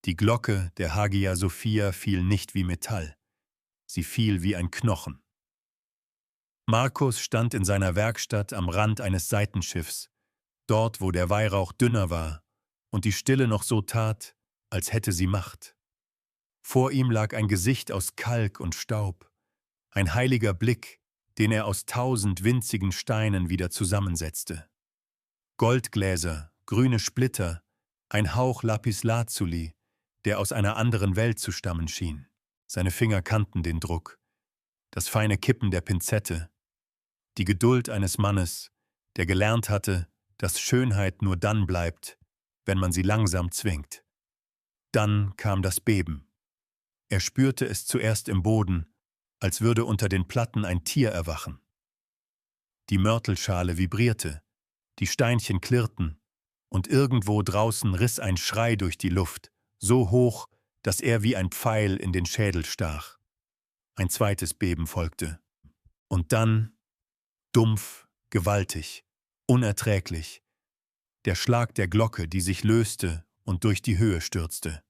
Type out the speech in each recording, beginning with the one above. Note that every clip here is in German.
Die Glocke der Hagia Sophia fiel nicht wie Metall, sie fiel wie ein Knochen. Markos stand in seiner Werkstatt am Rand eines Seitenschiffs, dort, wo der Weihrauch dünner war und die Stille noch so tat, als hätte sie Macht. Vor ihm lag ein Gesicht aus Kalk und Staub, ein heiliger Blick, den er aus 1000 winzigen Steinen wieder zusammensetzte. Goldgläser, grüne Splitter, ein Hauch Lapislazuli, der aus einer anderen Welt zu stammen schien. Seine Finger kannten den Druck, das feine Kippen der Pinzette, die Geduld eines Mannes, der gelernt hatte, dass Schönheit nur dann bleibt, wenn man sie langsam zwingt. Dann kam das Beben. Er spürte es zuerst im Boden, als würde unter den Platten ein Tier erwachen. Die Mörtelschale vibrierte, die Steinchen klirrten, und irgendwo draußen riss ein Schrei durch die Luft, so hoch, dass er wie ein Pfeil in den Schädel stach. Ein zweites Beben folgte. Und dann, dumpf, gewaltig, unerträglich, der Schlag der Glocke, die sich löste und durch die Höhe stürzte.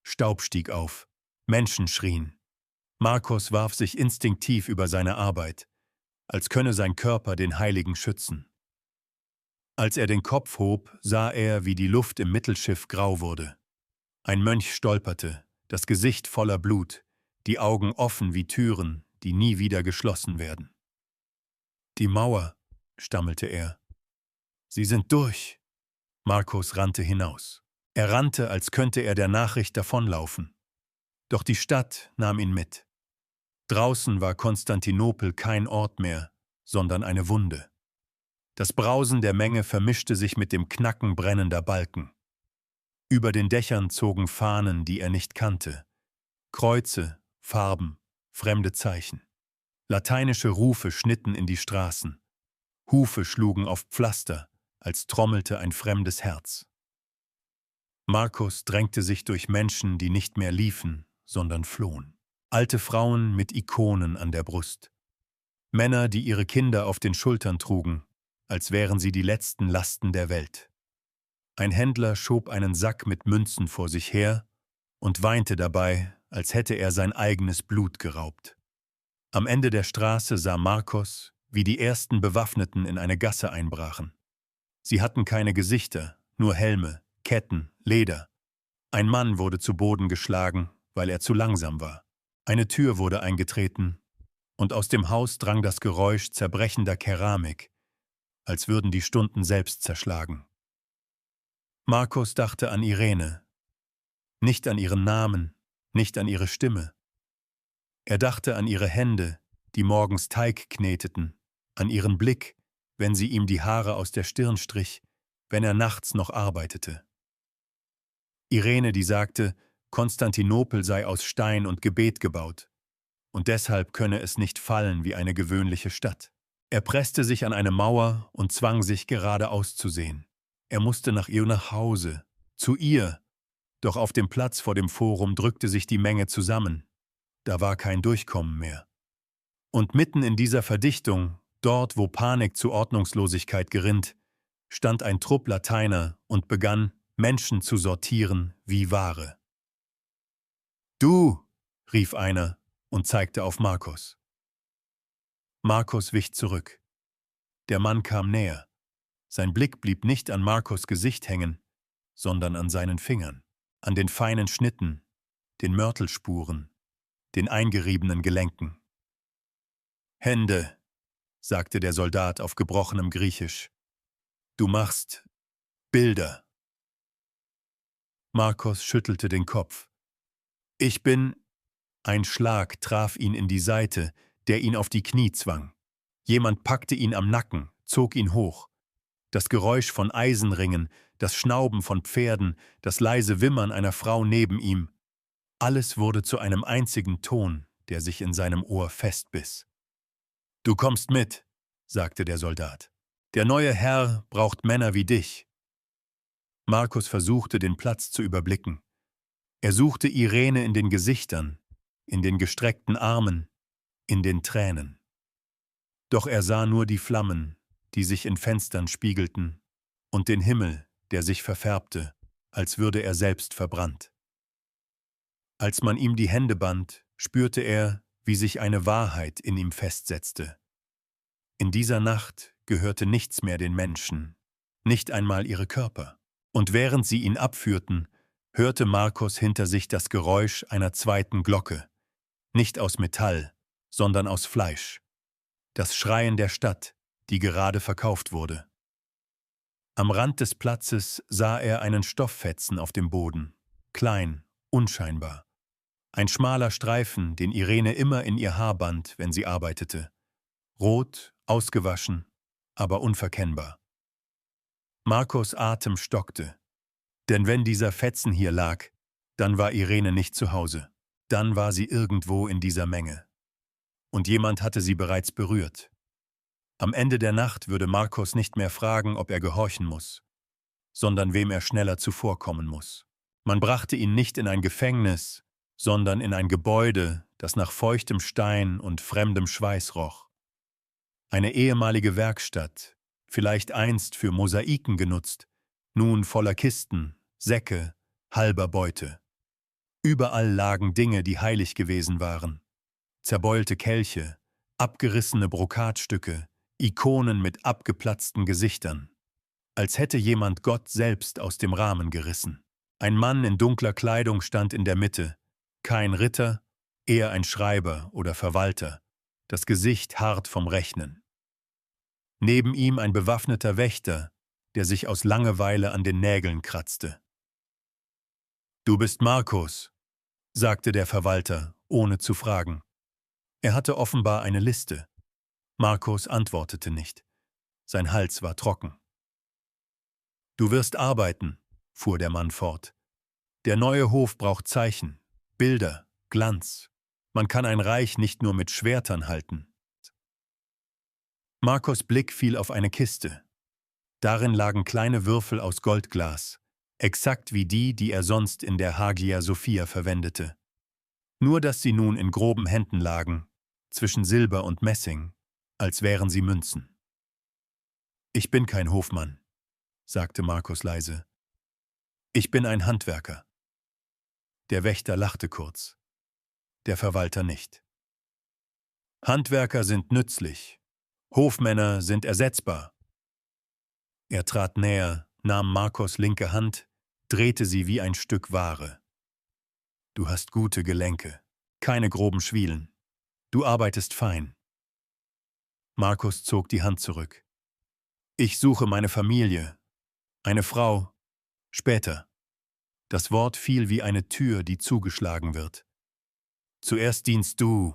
Staub stieg auf, Menschen schrien. Markos warf sich instinktiv über seine Arbeit, als könne sein Körper den Heiligen schützen. Als er den Kopf hob, sah er, wie die Luft im Mittelschiff grau wurde. Ein Mönch stolperte, das Gesicht voller Blut, die Augen offen wie Türen, die nie wieder geschlossen werden. »Die Mauer«, stammelte er. »Sie sind durch.« Markos rannte hinaus. Er rannte, als könnte er der Nachricht davonlaufen. Doch die Stadt nahm ihn mit. Draußen war Konstantinopel kein Ort mehr, sondern eine Wunde. Das Brausen der Menge vermischte sich mit dem Knacken brennender Balken. Über den Dächern zogen Fahnen, die er nicht kannte. Kreuze, Farben, fremde Zeichen. Lateinische Rufe schnitten in die Straßen. Hufe schlugen auf Pflaster, als trommelte ein fremdes Herz. Markos drängte sich durch Menschen, die nicht mehr liefen, sondern flohen. Alte Frauen mit Ikonen an der Brust. Männer, die ihre Kinder auf den Schultern trugen, als wären sie die letzten Lasten der Welt. Ein Händler schob einen Sack mit Münzen vor sich her und weinte dabei, als hätte er sein eigenes Blut geraubt. Am Ende der Straße sah Markos, wie die ersten Bewaffneten in eine Gasse einbrachen. Sie hatten keine Gesichter, nur Helme, Ketten, Leder. Ein Mann wurde zu Boden geschlagen, weil er zu langsam war. Eine Tür wurde eingetreten, und aus dem Haus drang das Geräusch zerbrechender Keramik, als würden die Stunden selbst zerschlagen. Markos dachte an Irene, nicht an ihren Namen, nicht an ihre Stimme. Er dachte an ihre Hände, die morgens Teig kneteten, an ihren Blick, wenn sie ihm die Haare aus der Stirn strich, wenn er nachts noch arbeitete. Irene, die sagte, Konstantinopel sei aus Stein und Gebet gebaut, und deshalb könne es nicht fallen wie eine gewöhnliche Stadt. Er presste sich an eine Mauer und zwang sich, geradeaus zu sehen. Er musste nach ihr nach Hause, zu ihr, doch auf dem Platz vor dem Forum drückte sich die Menge zusammen. Da war kein Durchkommen mehr. Und mitten in dieser Verdichtung, dort wo Panik zu Ordnungslosigkeit gerinnt, stand ein Trupp Lateiner und begann, Menschen zu sortieren wie Ware. »Du«, rief einer und zeigte auf Markos. Markos wich zurück. Der Mann kam näher. Sein Blick blieb nicht an Markos Gesicht hängen, sondern an seinen Fingern, an den feinen Schnitten, den Mörtelspuren, den eingeriebenen Gelenken. »Hände«, sagte der Soldat auf gebrochenem Griechisch. »Du machst Bilder.« Markos schüttelte den Kopf. »Ich bin...« Ein Schlag traf ihn in die Seite, der ihn auf die Knie zwang. Jemand packte ihn am Nacken, zog ihn hoch. Das Geräusch von Eisenringen, das Schnauben von Pferden, das leise Wimmern einer Frau neben ihm. Alles wurde zu einem einzigen Ton, der sich in seinem Ohr festbiss. »Du kommst mit«, sagte der Soldat. »Der neue Herr braucht Männer wie dich.« Markos versuchte, den Platz zu überblicken. Er suchte Irene in den Gesichtern, in den gestreckten Armen, in den Tränen. Doch er sah nur die Flammen, die sich in Fenstern spiegelten, und den Himmel, der sich verfärbte, als würde er selbst verbrannt. Als man ihm die Hände band, spürte er, wie sich eine Wahrheit in ihm festsetzte. In dieser Nacht gehörte nichts mehr den Menschen, nicht einmal ihre Körper. Und während sie ihn abführten, hörte Markos hinter sich das Geräusch einer zweiten Glocke, nicht aus Metall, sondern aus Fleisch. Das Schreien der Stadt, die gerade verkauft wurde. Am Rand des Platzes sah er einen Stofffetzen auf dem Boden, klein, unscheinbar. Ein schmaler Streifen, den Irene immer in ihr Haar band, wenn sie arbeitete. Rot, ausgewaschen, aber unverkennbar. Markos Atem stockte. Denn wenn dieser Fetzen hier lag, dann war Irene nicht zu Hause. Dann war sie irgendwo in dieser Menge. Und jemand hatte sie bereits berührt. Am Ende der Nacht würde Markos nicht mehr fragen, ob er gehorchen muss, sondern wem er schneller zuvorkommen muss. Man brachte ihn nicht in ein Gefängnis, sondern in ein Gebäude, das nach feuchtem Stein und fremdem Schweiß roch. Eine ehemalige Werkstatt, vielleicht einst für Mosaiken genutzt, nun voller Kisten, Säcke, halber Beute. Überall lagen Dinge, die heilig gewesen waren. Zerbeulte Kelche, abgerissene Brokatstücke, Ikonen mit abgeplatzten Gesichtern. Als hätte jemand Gott selbst aus dem Rahmen gerissen. Ein Mann in dunkler Kleidung stand in der Mitte. Kein Ritter, eher ein Schreiber oder Verwalter, das Gesicht hart vom Rechnen. Neben ihm ein bewaffneter Wächter, der sich aus Langeweile an den Nägeln kratzte. »Du bist Markos«, sagte der Verwalter, ohne zu fragen. Er hatte offenbar eine Liste. Markos antwortete nicht. Sein Hals war trocken. »Du wirst arbeiten«, fuhr der Mann fort. »Der neue Hof braucht Zeichen, Bilder, Glanz. Man kann ein Reich nicht nur mit Schwertern halten.« Markos Blick fiel auf eine Kiste. Darin lagen kleine Würfel aus Goldglas, exakt wie die, die er sonst in der Hagia Sophia verwendete. Nur dass sie nun in groben Händen lagen, zwischen Silber und Messing, als wären sie Münzen. »Ich bin kein Hofmann«, sagte Markos leise. »Ich bin ein Handwerker.« Der Wächter lachte kurz, der Verwalter nicht. »Handwerker sind nützlich, Hofmänner sind ersetzbar.« Er trat näher, nahm Markos linke Hand, drehte sie wie ein Stück Ware. »Du hast gute Gelenke, keine groben Schwielen. Du arbeitest fein.« Markos zog die Hand zurück. »Ich suche meine Familie, eine Frau, später.« Das Wort fiel wie eine Tür, die zugeschlagen wird. »Zuerst dienst du.«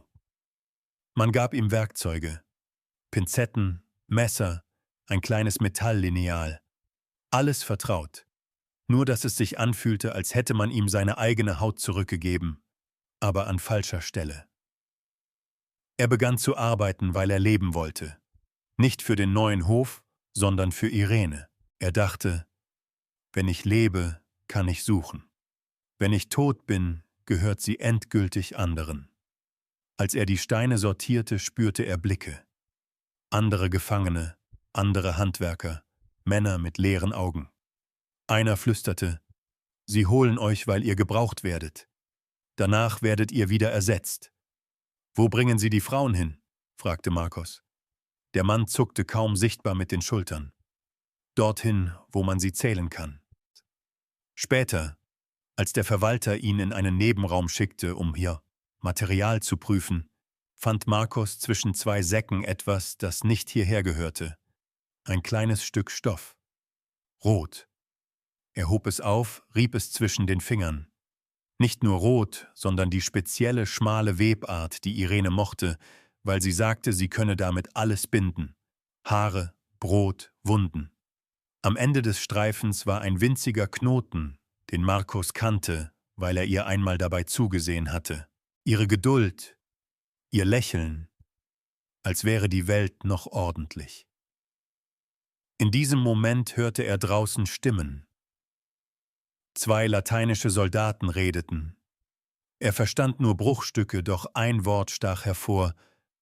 Man gab ihm Werkzeuge, Pinzetten, Messer, ein kleines Metalllineal. Alles vertraut, nur dass es sich anfühlte, als hätte man ihm seine eigene Haut zurückgegeben, aber an falscher Stelle. Er begann zu arbeiten, weil er leben wollte. Nicht für den neuen Hof, sondern für Irene. Er dachte, wenn ich lebe, kann ich suchen. Wenn ich tot bin, gehört sie endgültig anderen. Als er die Steine sortierte, spürte er Blicke. Andere Gefangene, andere Handwerker, Männer mit leeren Augen. Einer flüsterte, »Sie holen euch, weil ihr gebraucht werdet. Danach werdet ihr wieder ersetzt.« »Wo bringen Sie die Frauen hin?« fragte Markos. Der Mann zuckte kaum sichtbar mit den Schultern. »Dorthin, wo man sie zählen kann.« Später, als der Verwalter ihn in einen Nebenraum schickte, um hier Material zu prüfen, fand Markos zwischen zwei Säcken etwas, das nicht hierher gehörte. Ein kleines Stück Stoff. Rot. Er hob es auf, rieb es zwischen den Fingern. Nicht nur rot, sondern die spezielle, schmale Webart, die Irene mochte, weil sie sagte, sie könne damit alles binden. Haare, Brot, Wunden. Am Ende des Streifens war ein winziger Knoten, den Markos kannte, weil er ihr einmal dabei zugesehen hatte. Ihre Geduld, ihr Lächeln, als wäre die Welt noch ordentlich. In diesem Moment hörte er draußen Stimmen. 2 lateinische Soldaten redeten. Er verstand nur Bruchstücke, doch ein Wort stach hervor,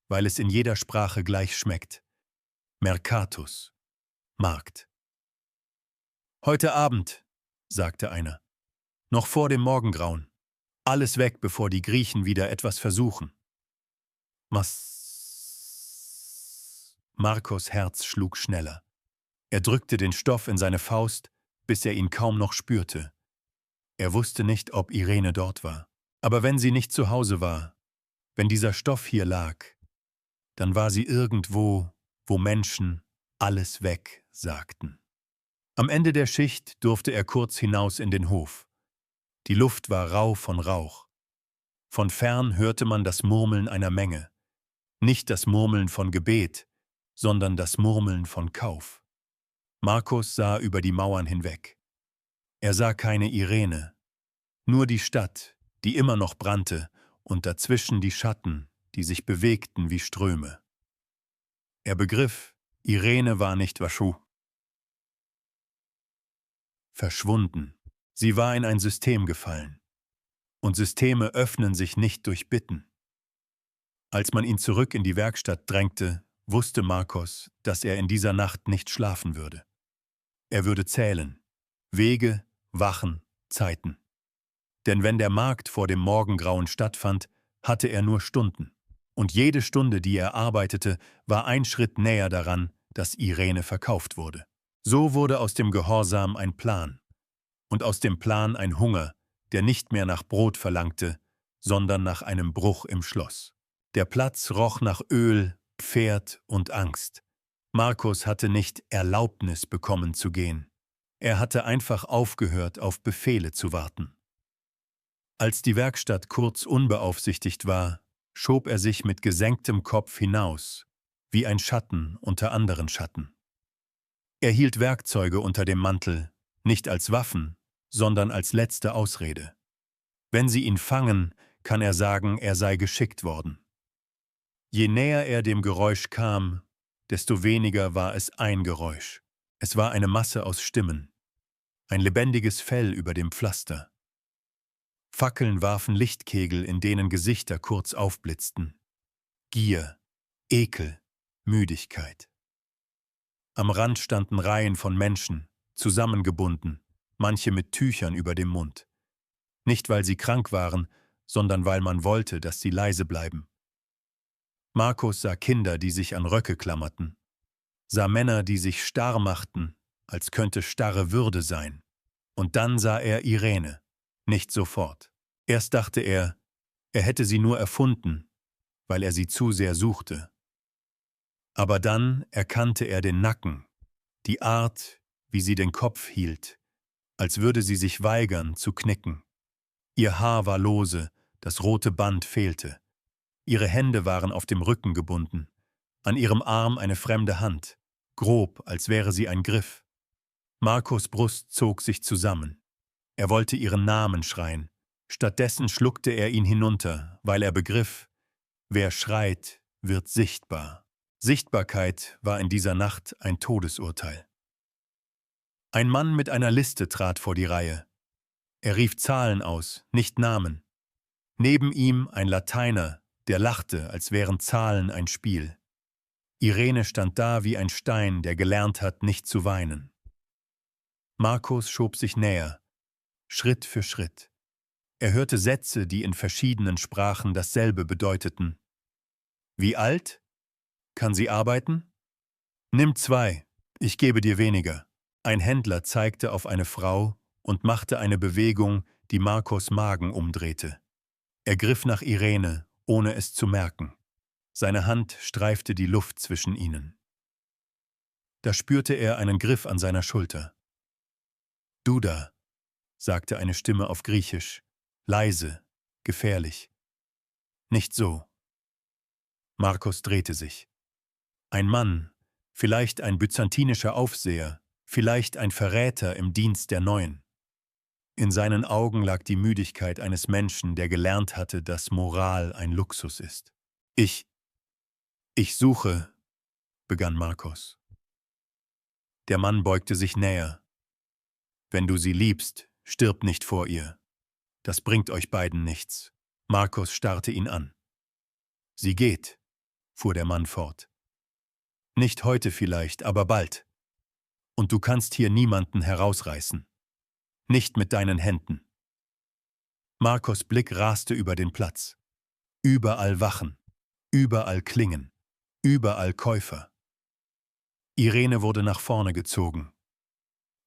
weil es in jeder Sprache gleich schmeckt. Mercatus, Markt. »Heute Abend«, sagte einer, »noch vor dem Morgengrauen. Alles weg, bevor die Griechen wieder etwas versuchen. Markos Herz schlug schneller. Er drückte den Stoff in seine Faust, bis er ihn kaum noch spürte. Er wusste nicht, ob Irene dort war. Aber wenn sie nicht zu Hause war, wenn dieser Stoff hier lag, dann war sie irgendwo, wo Menschen alles weg sagten. Am Ende der Schicht durfte er kurz hinaus in den Hof. Die Luft war rau von Rauch. Von fern hörte man das Murmeln einer Menge. Nicht das Murmeln von Gebet, sondern das Murmeln von Kauf. Markos sah über die Mauern hinweg. Er sah keine Irene, nur die Stadt, die immer noch brannte, und dazwischen die Schatten, die sich bewegten wie Ströme. Er begriff, Irene war nicht verschwunden. Sie war in ein System gefallen. Und Systeme öffnen sich nicht durch Bitten. Als man ihn zurück in die Werkstatt drängte, wusste Markos, dass er in dieser Nacht nicht schlafen würde. Er würde zählen. Wege, Wachen, Zeiten. Denn wenn der Markt vor dem Morgengrauen stattfand, hatte er nur Stunden. Und jede Stunde, die er arbeitete, war ein Schritt näher daran, dass Irene verkauft wurde. So wurde aus dem Gehorsam ein Plan. Und aus dem Plan ein Hunger, der nicht mehr nach Brot verlangte, sondern nach einem Bruch im Schloss. Der Platz roch nach Öl, Pferd und Angst. Markos hatte nicht Erlaubnis bekommen zu gehen. Er hatte einfach aufgehört, auf Befehle zu warten. Als die Werkstatt kurz unbeaufsichtigt war, schob er sich mit gesenktem Kopf hinaus, wie ein Schatten unter anderen Schatten. Er hielt Werkzeuge unter dem Mantel, nicht als Waffen, sondern als letzte Ausrede. Wenn sie ihn fangen, kann er sagen, er sei geschickt worden. Je näher er dem Geräusch kam, desto weniger war es ein Geräusch. Es war eine Masse aus Stimmen, ein lebendiges Fell über dem Pflaster. Fackeln warfen Lichtkegel, in denen Gesichter kurz aufblitzten. Gier, Ekel, Müdigkeit. Am Rand standen Reihen von Menschen, zusammengebunden, manche mit Tüchern über dem Mund. Nicht, weil sie krank waren, sondern weil man wollte, dass sie leise bleiben. Markos sah Kinder, die sich an Röcke klammerten, sah Männer, die sich starr machten, als könnte starre Würde sein. Und dann sah er Irene, nicht sofort. Erst dachte er hätte sie nur erfunden, weil er sie zu sehr suchte. Aber dann erkannte er den Nacken, die Art, wie sie den Kopf hielt, als würde sie sich weigern, zu knicken. Ihr Haar war lose, das rote Band fehlte. Ihre Hände waren auf dem Rücken gebunden, an ihrem Arm eine fremde Hand, grob, als wäre sie ein Griff. Markos Brust zog sich zusammen. Er wollte ihren Namen schreien. Stattdessen schluckte er ihn hinunter, weil er begriff, wer schreit, wird sichtbar. Sichtbarkeit war in dieser Nacht ein Todesurteil. Ein Mann mit einer Liste trat vor die Reihe. Er rief Zahlen aus, nicht Namen. Neben ihm ein Lateiner, der lachte, als wären Zahlen ein Spiel. Irene stand da wie ein Stein, der gelernt hat, nicht zu weinen. Markos schob sich näher, Schritt für Schritt. Er hörte Sätze, die in verschiedenen Sprachen dasselbe bedeuteten. Wie alt? Kann sie arbeiten? Nimm 2, ich gebe dir weniger. Ein Händler zeigte auf eine Frau und machte eine Bewegung, die Markos Magen umdrehte. Er griff nach Irene, ohne es zu merken. Seine Hand streifte die Luft zwischen ihnen. Da spürte er einen Griff an seiner Schulter. »Du da«, sagte eine Stimme auf Griechisch, leise, gefährlich. »Nicht so.« Markos drehte sich. Ein Mann, vielleicht ein byzantinischer Aufseher, vielleicht ein Verräter im Dienst der Neuen. In seinen Augen lag die Müdigkeit eines Menschen, der gelernt hatte, dass Moral ein Luxus ist. Ich suche«, begann Markos. Der Mann beugte sich näher. »Wenn du sie liebst, stirb nicht vor ihr. Das bringt euch beiden nichts.« Markos starrte ihn an. »Sie geht«, fuhr der Mann fort. »Nicht heute vielleicht, aber bald. Und du kannst hier niemanden herausreißen. Nicht mit deinen Händen.« Markos Blick raste über den Platz. Überall Wachen, überall Klingen, überall Käufer. Irene wurde nach vorne gezogen.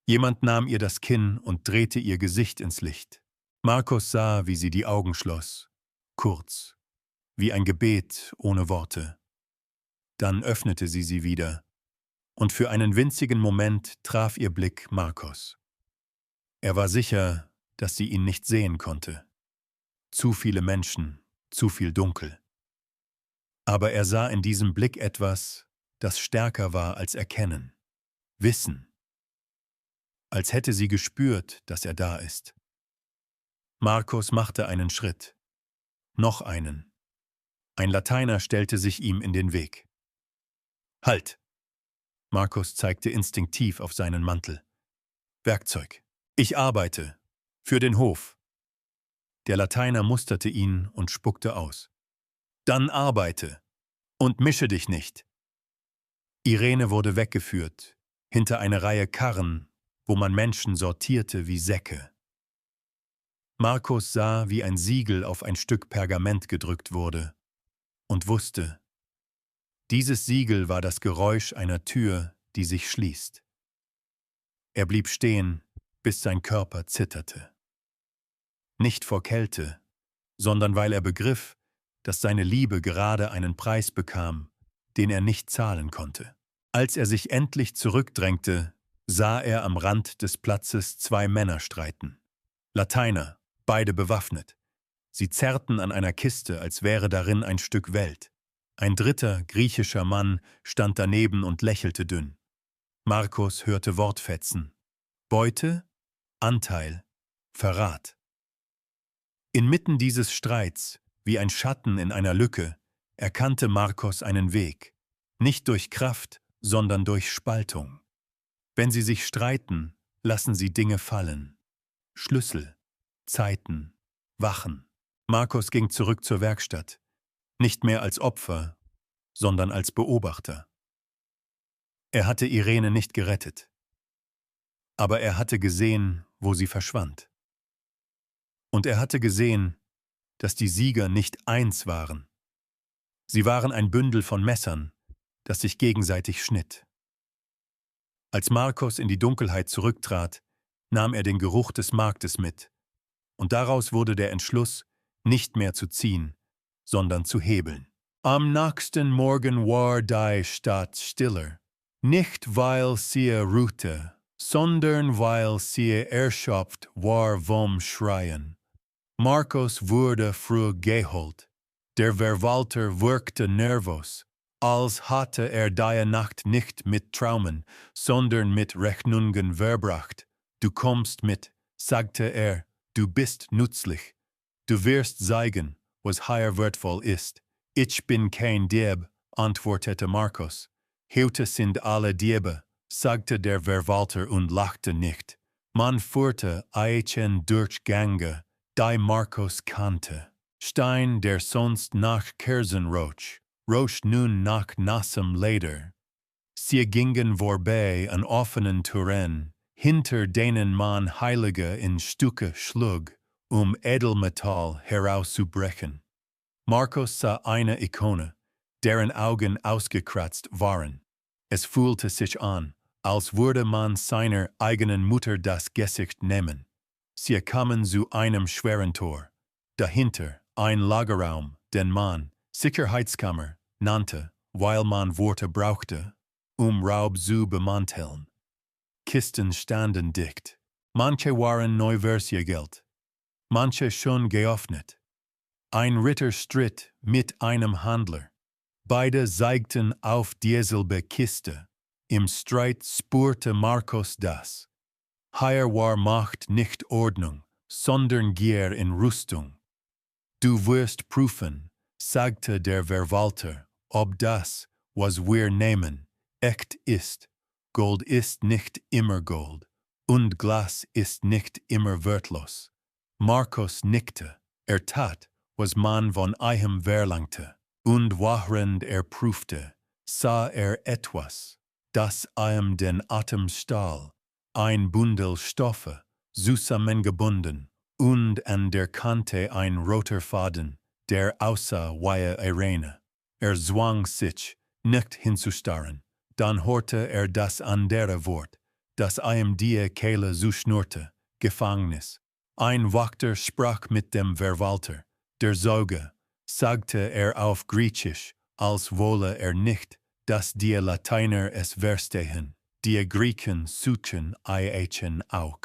Jemand nahm ihr das Kinn und drehte ihr Gesicht ins Licht. Markos sah, wie sie die Augen schloss. Kurz, wie ein Gebet ohne Worte. Dann öffnete sie wieder, und für einen winzigen Moment traf ihr Blick Markos. Er war sicher, dass sie ihn nicht sehen konnte. Zu viele Menschen, zu viel Dunkel. Aber er sah in diesem Blick etwas, das stärker war als Erkennen. Wissen. Als hätte sie gespürt, dass er da ist. Markos machte einen Schritt. Noch einen. Ein Lateiner stellte sich ihm in den Weg. »Halt!« Markos zeigte instinktiv auf seinen Mantel. »Werkzeug. Ich arbeite. Für den Hof.« Der Lateiner musterte ihn und spuckte aus. »Dann arbeite. Und mische dich nicht.« Irene wurde weggeführt, hinter eine Reihe Karren, wo man Menschen sortierte wie Säcke. Markos sah, wie ein Siegel auf ein Stück Pergament gedrückt wurde und wusste, dieses Siegel war das Geräusch einer Tür, die sich schließt. Er blieb stehen, bis sein Körper zitterte. Nicht vor Kälte, sondern weil er begriff, dass seine Liebe gerade einen Preis bekam, den er nicht zahlen konnte. Als er sich endlich zurückdrängte, sah er am Rand des Platzes zwei Männer streiten. Lateiner, beide bewaffnet. Sie zerrten an einer Kiste, als wäre darin ein Stück Welt. Ein dritter, griechischer Mann stand daneben und lächelte dünn. Markos hörte Wortfetzen. Beute, Anteil, Verrat. Inmitten dieses Streits, wie ein Schatten in einer Lücke, erkannte Markos einen Weg. Nicht durch Kraft, sondern durch Spaltung. Wenn sie sich streiten, lassen sie Dinge fallen. Schlüssel, Zeiten, Wachen. Markos ging zurück zur Werkstatt. Nicht mehr als Opfer, sondern als Beobachter. Er hatte Irene nicht gerettet. Aber er hatte gesehen, wo sie verschwand. Und er hatte gesehen, dass die Sieger nicht eins waren. Sie waren ein Bündel von Messern, das sich gegenseitig schnitt. Als Markos in die Dunkelheit zurücktrat, nahm er den Geruch des Marktes mit, und daraus wurde der Entschluss, nicht mehr zu ziehen, sondern zu hebeln. Am nächsten Morgen war die Stadt stiller, nicht weil sie ruhte, sondern weil sie erschöpft war vom Schreien. Markos wurde früh geholt, der Verwalter wirkte nervös, als hatte er die Nacht nicht mit Traumen, sondern mit Rechnungen verbracht. Du kommst mit, sagte er, du bist nützlich. Du wirst zeigen, was hier wertvoll ist. Ich bin kein Dieb, antwortete Markos. Heute sind alle Diebe, sagte der Verwalter und lachte nicht. Man führte Eichen durch Gänge, die Markos kannte. Stein, der sonst nach Kerzen roch nun nach nassem Leder. Sie gingen vorbei an offenen Türen, hinter denen man Heilige in Stücke schlug, Edelmetall herauszubrechen. Markos sah eine Ikone, deren Augen ausgekratzt waren. Es fühlte sich an, als würde man seiner eigenen Mutter das Gesicht nehmen. Sie kamen zu einem schweren Tor. Dahinter ein Lagerraum, den man Sicherheitskammer nannte, weil man Worte brauchte, Raub zu bemanteln. Kisten standen dicht. Manche waren neu versiegelt, manche schon geöffnet. Ein Ritter stritt mit einem Handler. Beide zeigten auf dieselbe Kiste. Im Streit spürte Markos das. Hier war Macht nicht Ordnung, sondern Gier in Rüstung. Du wirst prüfen, sagte der Verwalter, ob das, was wir nehmen, echt ist. Gold ist nicht immer Gold, und Glas ist nicht immer wertlos. Markos nickte, tat, was man von ihm verlangte, und während prüfte, sah etwas, das ihm den Atem stahl, ein Bündel Stoffe, zusammengebunden, und an der Kante ein roter Faden, der aussah wie Irene. Zwang sich, nicht hinzustarren. Dann hörte das andere Wort, das ihm die Kehle zuschnurrte, Gefängnis. Ein Wächter sprach mit dem Verwalter. Der Sauge, sagte auf Griechisch, als wolle nicht, dass die Lateiner es verstehen. Die Griechen suchen Eichen auch.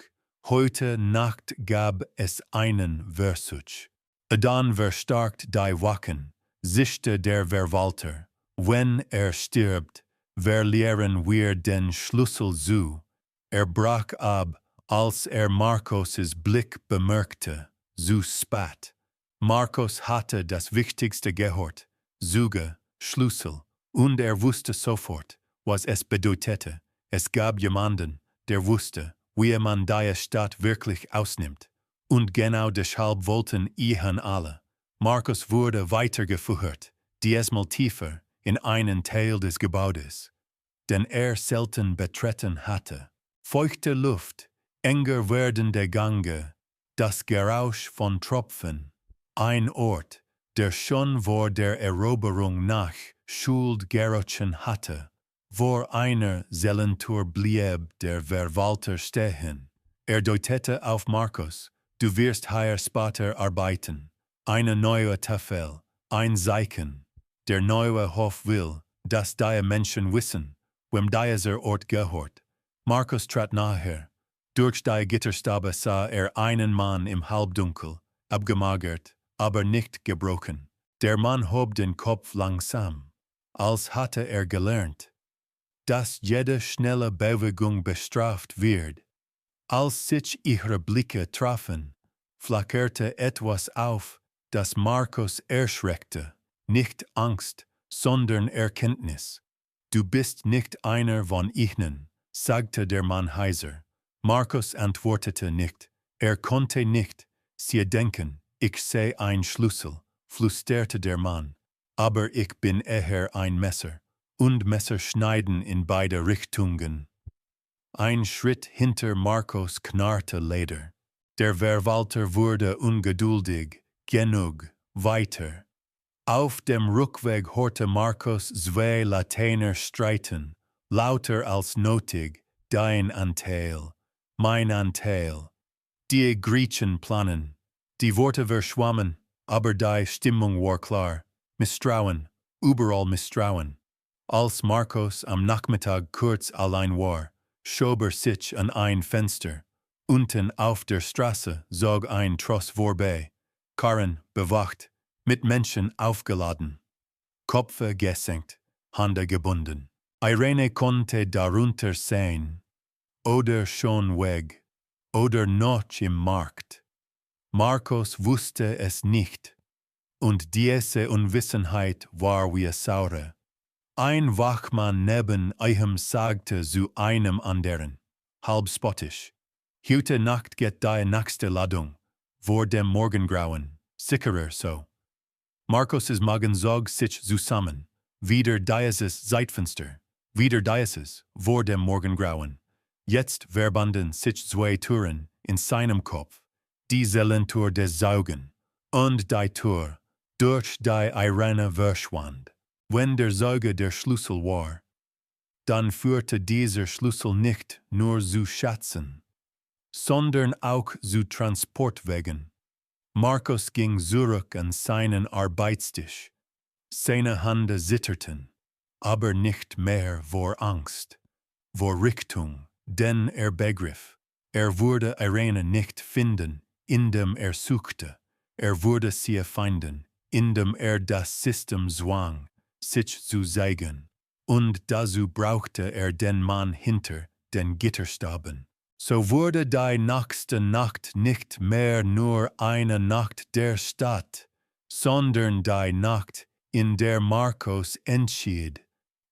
Heute Nacht gab es einen Versuch. Dann verstärkt die Wachen, sichte der Verwalter. Wenn stirbt, verlieren wir den Schlüssel zu. Brach ab, als Markos' Blick bemerkte, zu spät. Markos hatte das Wichtigste gehört, Züge, Schlüssel, und wusste sofort, was es bedeutete. Es gab jemanden, der wusste, wie man die Stadt wirklich ausnimmt. Und genau deshalb wollten ihn alle. Markos wurde weitergeführt, diesmal tiefer, in einen Teil des Gebäudes, den selten betreten hatte. Feuchte Luft, enger werdende Gange, das Geräusch von Tropfen. Ein Ort, der schon vor der Eroberung Nach Schuld gerochen hatte, wo einer Seelentour blieb der Verwalter stehen. Deutete auf Markos, du wirst hier später arbeiten. Eine neue Tafel, ein Zeichen. Der neue Hof will, dass die Menschen wissen, wem dieser Ort gehört. Markos trat nahe. Durch die Gitterstäbe sah einen Mann im Halbdunkel, abgemagert, aber nicht gebrochen. Der Mann hob den Kopf langsam, als hatte gelernt, dass jede schnelle Bewegung bestraft wird. Als sich ihre Blicke trafen, flackerte etwas auf, das Markos erschreckte. Nicht Angst, sondern Erkenntnis. Du bist nicht einer von ihnen, sagte der Mann heiser. Markos antwortete nicht. Konnte nicht. Sie denken, ich sehe ein Schlüssel, flüsterte der Mann. Aber ich bin eher ein Messer. Und Messer schneiden in beide Richtungen. Ein Schritt hinter Markos knarrte Leder. Der Verwalter wurde ungeduldig. Genug. Weiter. Auf dem Rückweg hörte Markos zwei Lateiner streiten, lauter als nötig, dein Anteil, mein Anteil. Die Griechen planen. Die Worte verschwammen, aber die Stimmung war klar. Misstrauen, überall Misstrauen. Als Markos am Nachmittag kurz allein war, schob sich an ein Fenster. Unten auf der Straße zog ein Tross vorbei. Karren bewacht, mit Menschen aufgeladen. Köpfe gesenkt, Hände gebunden. Irene konnte darunter sehen. Oder schon weg. Oder noch im Markt. Markos wusste es nicht. Und diese Unwissenheit war wie Saure. Ein Wachmann neben ihm sagte zu einem anderen, halb spottisch, heute Nacht geht die nächste Ladung, vor dem Morgengrauen, sicherer so. Markos' Magen zog sich zusammen, wieder dieses Zeitfenster, wieder dieses, vor dem Morgengrauen. Jetzt verbanden sich zwei Türen in seinem Kopf, die Seelentour des Saugen und die Tür, durch die Irene verschwand. Wenn der Sauge der Schlüssel war, dann führte dieser Schlüssel nicht nur zu Schätzen, sondern auch zu Transportwegen. Markos ging zurück an seinen Arbeitstisch. Seine Hände zitterten, aber nicht mehr vor Angst, vor Richtung, denn begriff, würde Irene nicht finden, indem suchte, würde sie finden, indem das System zwang, sich zu zeigen. Und dazu brauchte den Mann hinter den Gitterstäben. So wurde die nächste Nacht nicht mehr nur eine Nacht der Stadt, sondern die Nacht, in der Markos entschied,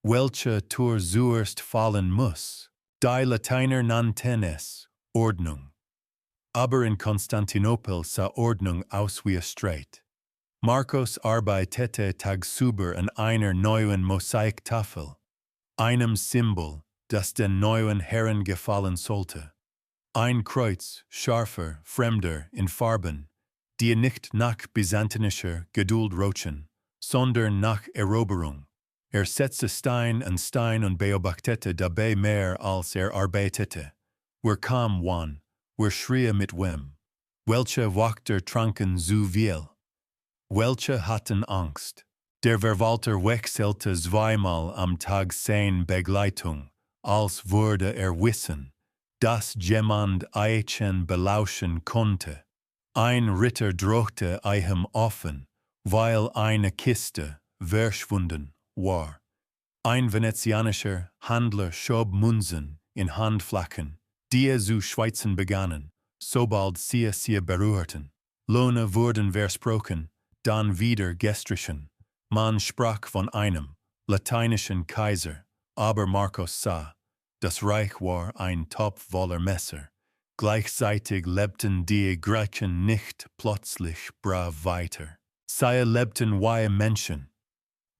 welche Tür zuerst fallen muss. Die Lateiner nannten es Ordnung. Aber in Konstantinopel sah Ordnung aus wie Streit. Markos arbeitete tagsüber an einer neuen Mosaiktafel, einem Symbol, das den neuen Herren gefallen sollte. Ein Kreuz, scharfer, fremder, in Farben, die nicht nach byzantinischer Geduld rochen, sondern nach Eroberung. Setzte Stein an Stein und beobachtete dabei mehr als arbeitete. Kam wan, schrie mit wem. Welche Wachter tranken zu viel? Welche hatten Angst? Der Verwalter wechselte zweimal am Tag seine Begleitung, als wurde wissen, dass jemand Eichen belauschen konnte. Ein Ritter drohte ihm offen, weil eine Kiste verschwunden war. Ein venezianischer Handler schob Münzen in Handflachen, die zu schweizen begannen, sobald sie berührten. Löhne wurden versprochen, dann wieder gestrichen. Man sprach von einem lateinischen Kaiser, aber Markos sah, das Reich war ein Topf voller Messer. Gleichzeitig lebten die Griechen nicht plötzlich brav weiter. Sie lebten wie Menschen,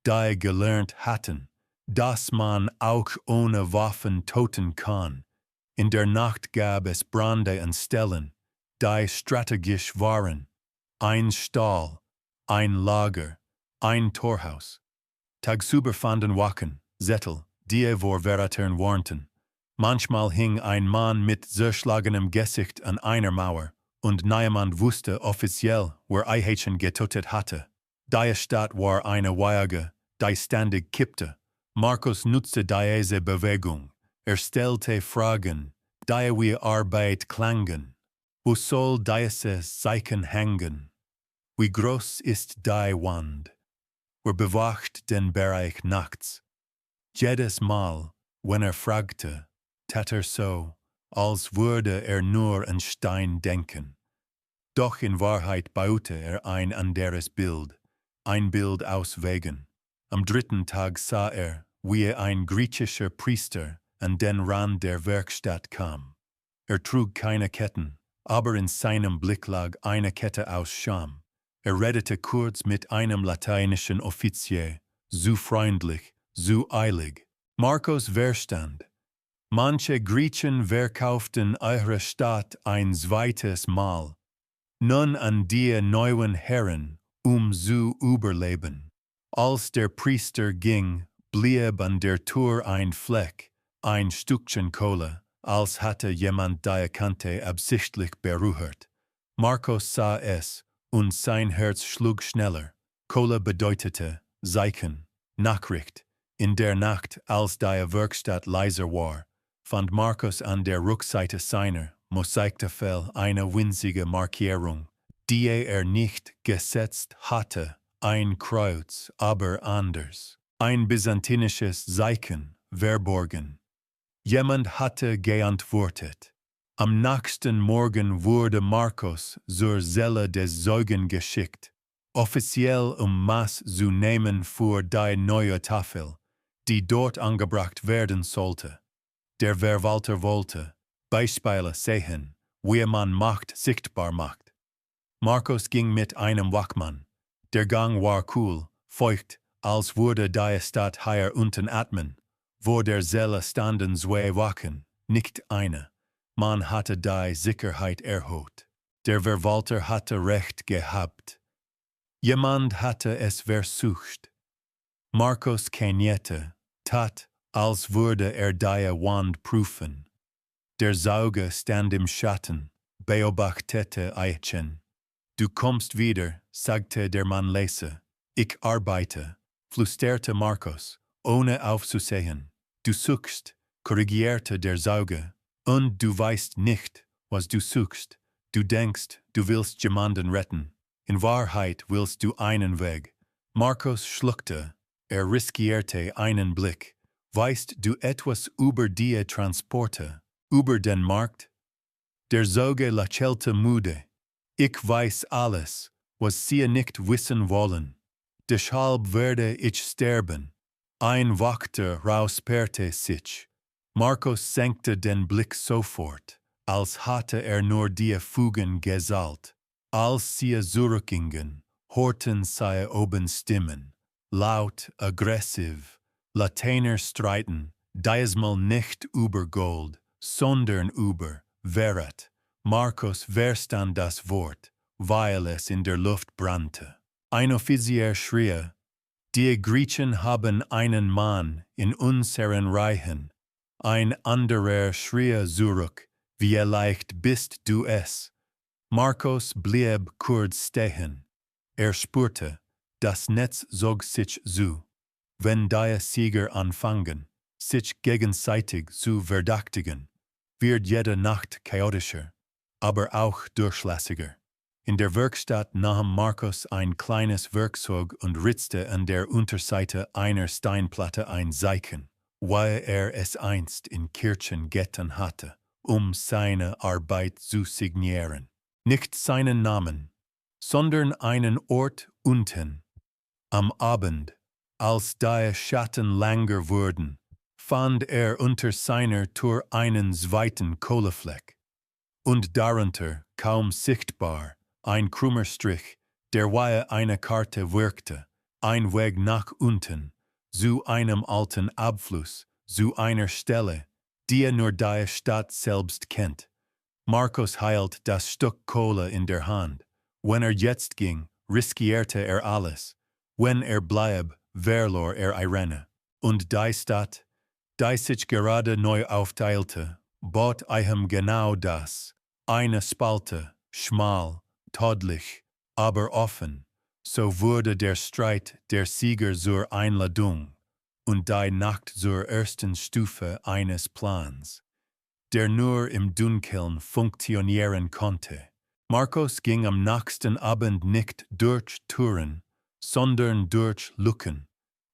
die gelernt hatten, dass man auch ohne Waffen töten kann. In der Nacht gab es Brände an Stellen, die strategisch waren. Ein Stall, ein Lager, ein Torhaus. Tagsüber fanden Wachen, Sättel, die vor Verrätern warnten. Manchmal hing ein Mann mit zerschlagenem Gesicht an einer Mauer, und niemand wusste offiziell, wer Eichen getötet hatte. Die Stadt war eine Waage, die ständig kippte. Markos nutzte diese Bewegung. Stellte Fragen, die wie Arbeit klangen. Wo soll dieses Zeichen hängen? Wie groß ist die Wand? Wer bewacht den Bereich nachts? Jedes Mal, wenn fragte, tat so, als würde nur an Stein denken. Doch in Wahrheit baute ein anderes Bild, ein Bild aus Wegen. Am dritten Tag sah wie ein griechischer Priester an den Rand der Werkstatt kam. Trug keine Ketten, aber in seinem Blick lag eine Kette aus Scham. Redete kurz mit einem lateinischen Offizier, so freundlich, so eilig. Markos verstand. Manche Griechen verkauften eure Stadt ein zweites Mal. Nun an die neuen Herren, zu überleben. Als der Priester ging, blieb an der Tür ein Fleck, ein Stückchen Kohle, als hatte jemand die Kante absichtlich berührt. Markos sah es, und sein Herz schlug schneller. Kohle bedeutete Zeichen, Nachricht. In der Nacht, als die Werkstatt leiser war, fand Markos an der Rückseite seiner Mosaikmeister eine winzige Markierung, die nicht gesetzt hatte. Ein Kreuz, aber anders. Ein byzantinisches Zeichen, verborgen. Jemand hatte geantwortet. Am nächsten Morgen wurde Markos zur Zelle des Zeugen geschickt, offiziell Maß zu nehmen für die neue Tafel, die dort angebracht werden sollte. Der Verwalter wollte Beispiele sehen, wie man Macht sichtbar macht. Markos ging mit einem Wachmann. Der Gang war kühl, feucht, als würde die Stadt hier unten atmen. Vor der Zelle standen zwei Wachen, nicht eine. Man hatte die Sicherheit erhöht. Der Verwalter hatte recht gehabt. Jemand hatte es versucht. Markos kniete, tat, als würde die Wand prüfen. Der Sauge stand im Schatten, beobachtete Eichen. Du kommst wieder, sagte der Mann leise. Ich arbeite, flüsterte Markos, ohne aufzusehen. Du suchst, korrigierte der Sauge, und du weißt nicht, was du suchst. Du denkst, du willst jemanden retten. In Wahrheit willst du einen Weg. Markos schluckte, riskierte einen Blick. Weißt du etwas über die Transporte, über den Markt? Der Sauge lächelte müde. Ich weiß alles, was sie nicht wissen wollen. Deshalb werde ich sterben. Ein Wächter räusperte sich. Markos senkte den Blick sofort, als hatte nur die Fugen gesalt. Als sie zurückgingen, hörten sie oben Stimmen, laut, aggressiv, Lateiner streiten, diesmal nicht über Gold, sondern über verrat. Markos verstand das Wort, weil es in der Luft brannte. Ein Offizier schrie, die Griechen haben einen Mann in unseren Reichen. Ein anderer schrie zurück, wie leicht bist du es. Markos blieb kurz stehen. Spürte, das Netz zog sich zu. Wenn die Sieger anfangen, sich gegenseitig zu verdächtigen, wird jede Nacht chaotischer, aber auch durchlässiger. In der Werkstatt nahm Markos ein kleines Werkzeug und ritzte an der Unterseite einer Steinplatte ein Zeichen, weil es einst in Kirchen getan hatte, seine Arbeit zu signieren. Nicht seinen Namen, sondern einen Ort unten. Am Abend, als die Schatten länger wurden, fand unter seiner Tür einen zweiten Kohlefleck. Und darunter, kaum sichtbar, ein krummer Strich, der wie eine Karte wirkte, ein Weg nach unten, zu einem alten Abfluss, zu einer Stelle, die nur die Stadt selbst kennt. Markos hielt das Stück Kohle in der Hand. Wenn jetzt ging, riskierte alles. Wenn blieb, verlor Irene. Und die Stadt, die sich gerade neu aufteilte, bot genau das. Eine Spalte, schmal, todlich, aber offen. So wurde der Streit der Sieger zur Einladung und die Nacht zur ersten Stufe eines Plans, der nur im Dunkeln funktionieren konnte. Markos ging am nächsten Abend nicht durch Türen, sondern durch Lücken.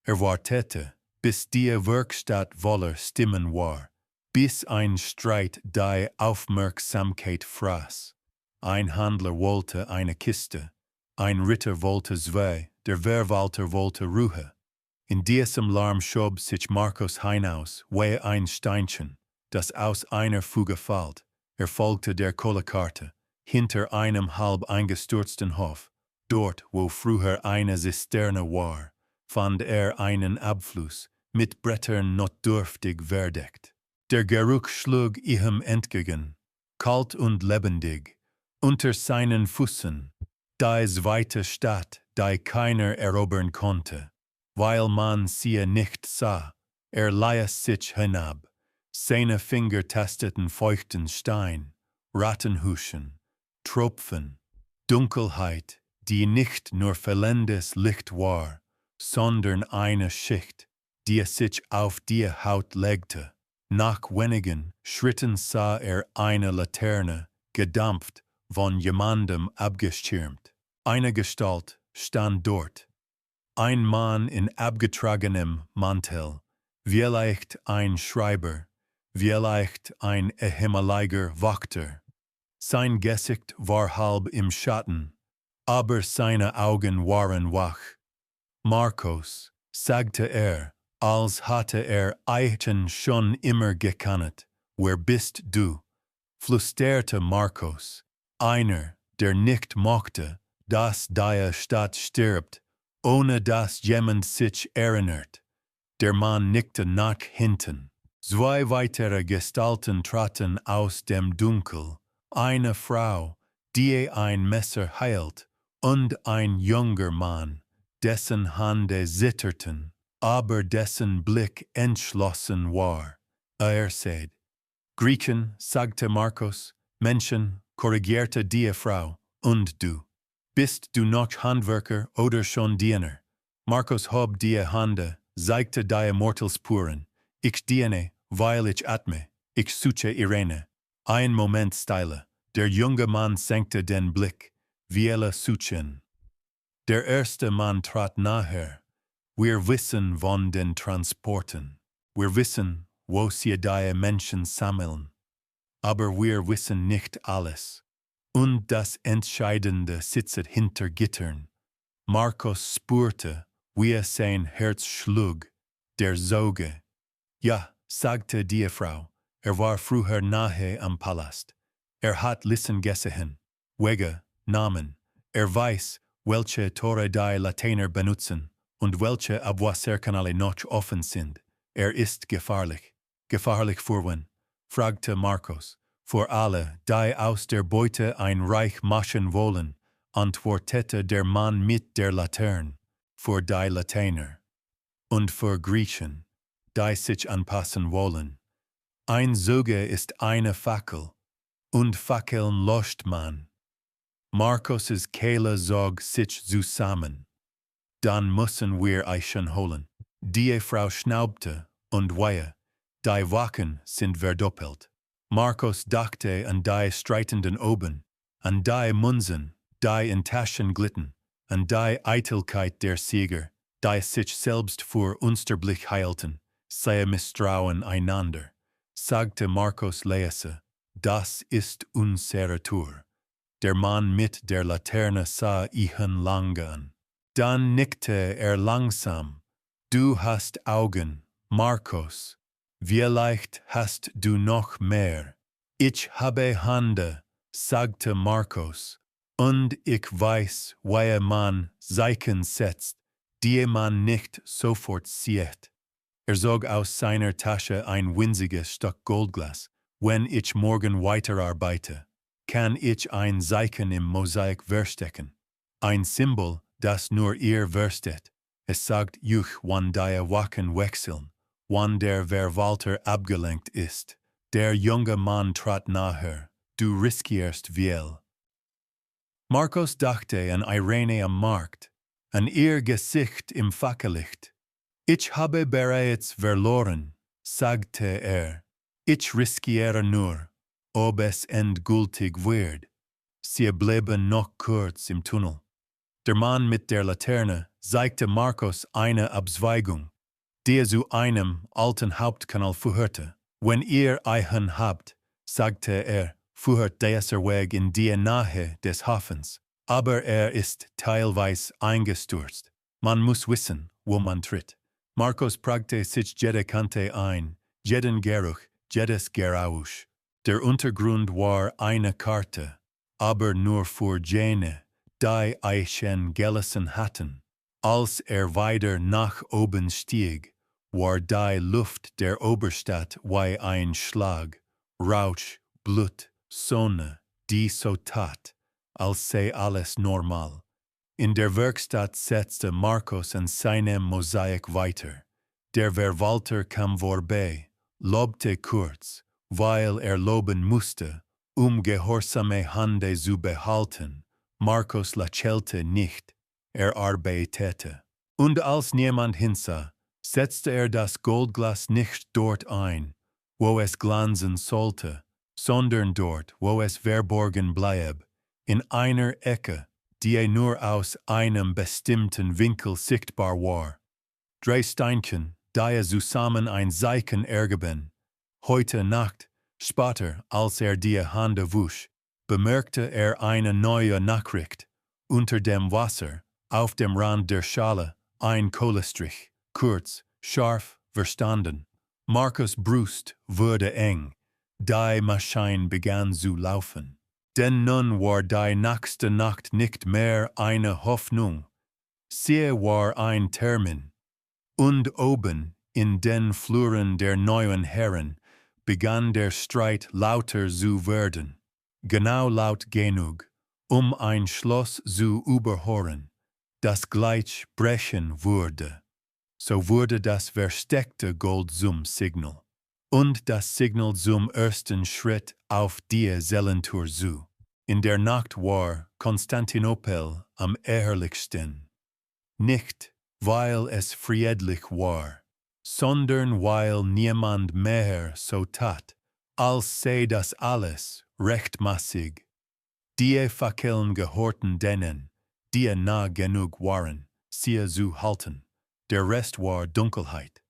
Wartete, bis die Werkstatt voller Stimmen war, bis ein Streit die Aufmerksamkeit fraß. Ein Handler wollte eine Kiste, ein Ritter wollte zwei, der Verwalter wollte Ruhe. In diesem Lärm schob sich Markos hinaus, wie ein Steinchen, das aus einer Fuge fällt. Folgte der Kohlekarte, hinter einem halb eingestürzten Hof. Dort, wo früher eine Zisterne war, fand einen Abfluss, mit Brettern notdürftig verdeckt. Der Geruch schlug ihm entgegen, kalt und lebendig, unter seinen Füßen, die zweite Stadt, die keiner erobern konnte, weil man sie nicht sah. Ließ sich hinab. Seine Finger tasteten feuchten Stein, Rattenhuschen, Tropfen, Dunkelheit, die nicht nur fehlendes Licht war, sondern eine Schicht, die sich auf die Haut legte. Nach wenigen Schritten sah eine Laterne, gedampft, von jemandem abgeschirmt. Eine Gestalt stand dort. Ein Mann in abgetragenem Mantel, vielleicht ein Schreiber, vielleicht ein ehemaliger Wächter. Sein Gesicht war halb im Schatten, aber seine Augen waren wach. Markos, sagte als hatte Eichen schon immer gekannt. Wer bist du? Flüsterte Markos. Einer, der nicht mochte, dass die Stadt stirbt, ohne dass jemand sich erinnert. Der Mann nickte nach hinten. Zwei weitere Gestalten traten aus dem Dunkel. Eine Frau, die ein Messer hielt, und ein junger Mann, dessen Hände zitterten, aber dessen Blick entschlossen war. Seid Griechen, sagte Markos, Menschen, korrigierte die Frau, und du. Bist du noch Handwerker oder schon Diener? Markos hob die Hände, zeigte die Mortalspuren. Ich diene, weil ich atme, ich suche Irene. Ein Moment Stille. Der junge Mann senkte den Blick, wir suchen. Der erste Mann trat nahe. Wir wissen von den Transporten. Wir wissen, wo sie die Menschen sammeln. Aber wir wissen nicht alles. Und das Entscheidende sitzt hinter Gittern. Markos spürte, wie sein Herz schlug, der Sorge. Ja, sagte die Frau, war früher nahe am Palast. Hat Lissen gesehen, Wege, Namen. Weiß, welche Tore die Lateiner benutzen und welche Abwasserkanäle noch offen sind. Ist gefährlich. Gefährlich für wen? Fragte Markos. Vor alle, die aus der Beute ein Reich machen wollen, antwortete der Mann mit der Laterne, vor die Lateiner. Und vor Griechen, die sich anpassen wollen. Ein Zuge ist eine Fackel, und Fackeln löscht man. Markos' Kehle zog sich zusammen. Dann müssen wir Eichen holen. Die Frau schnaubte und wehe, die Wachen sind verdoppelt. Markos dachte an die streitenden oben, an die Munsen, die in Taschen glitten, an die Eitelkeit der Sieger, die sich selbst für unsterblich heilten, sie misstrauen einander. Sagte Markos leise, das ist unsere Tour. Der Mann mit der Laterne sah ihn lange an. Dann nickte langsam. Du hast Augen, Markos. Vielleicht hast du noch mehr. Ich habe Hände, sagte Markos. Und ich weiß, wie man Zeichen setzt, die man nicht sofort sieht. Zog aus seiner Tasche ein winziges Stück Goldglas. Wenn ich morgen weiterarbeite, kann ich ein Zeichen im Mosaik verstecken. Ein Symbol, das nur ihr verstet. Es sagt euch, wann die Wachen wechseln, wann der Verwalter abgelenkt ist. Der junge Mann trat nahe. Du riskierst viel. Markos dachte an Irene am Markt, an ihr Gesicht im Fackellicht. Ich habe bereits verloren, sagte Ich riskiere nur, ob es endgültig wird. Sie blieben noch kurz im Tunnel. Der Mann mit der Laterne zeigte Markos eine Abzweigung, die zu einem alten Hauptkanal führte. Wenn ihr einen habt, sagte führt dieser Weg in die Nähe des Hafens, aber ist teilweise eingestürzt. Man muss wissen, wo man tritt. Markos prägte sich jede Kante ein, jeden Geruch, jedes Geräusch. Der Untergrund war eine Karte, aber nur für jene, die Eichen gelassen hatten. Als weiter nach oben stieg, war die Luft der Oberstadt wie ein Schlag, Rauch, Blut, Sonne, die so tat, als sei alles normal. In der Werkstatt setzte Markos an seinem Mosaik weiter. Der Verwalter kam vorbei, lobte kurz, weil loben musste, gehorsame Hände zu behalten. Markos lächelte nicht, arbeitete. Und als niemand hinsah, setzte das Goldglas nicht dort ein, wo es glänzen sollte, sondern dort, wo es verborgen blieb, in einer Ecke, die nur aus einem bestimmten Winkel sichtbar war. Drei Steinchen, die zusammen ein Zeichen ergaben. Heute Nacht, später, als die Hände wusch, bemerkte eine neue Nachricht. Unter dem Wasser, auf dem Rand der Schale, ein Kohlestrich, kurz, scharf, verstanden. Markos Brust wurde eng. Die Maschine begann zu laufen. Denn nun war die nächste Nacht nicht mehr eine Hoffnung. Sie war ein Termin. Und oben, in den Fluren der neuen Herren, begann der Streit lauter zu werden. Genau laut genug, ein Schloss zu überhören, das gleich brechen würde. So wurde das versteckte Gold zum Signal. Und das Signal zum ersten Schritt auf die Seelentour zu. In der Nacht war Konstantinopel am herrlichsten. Nicht, weil es friedlich war, sondern weil niemand mehr so tat, als sei das alles rechtmäßig. Die Fackeln gehörten denen, die nah genug waren, sie zu halten. Der Rest war Dunkelheit.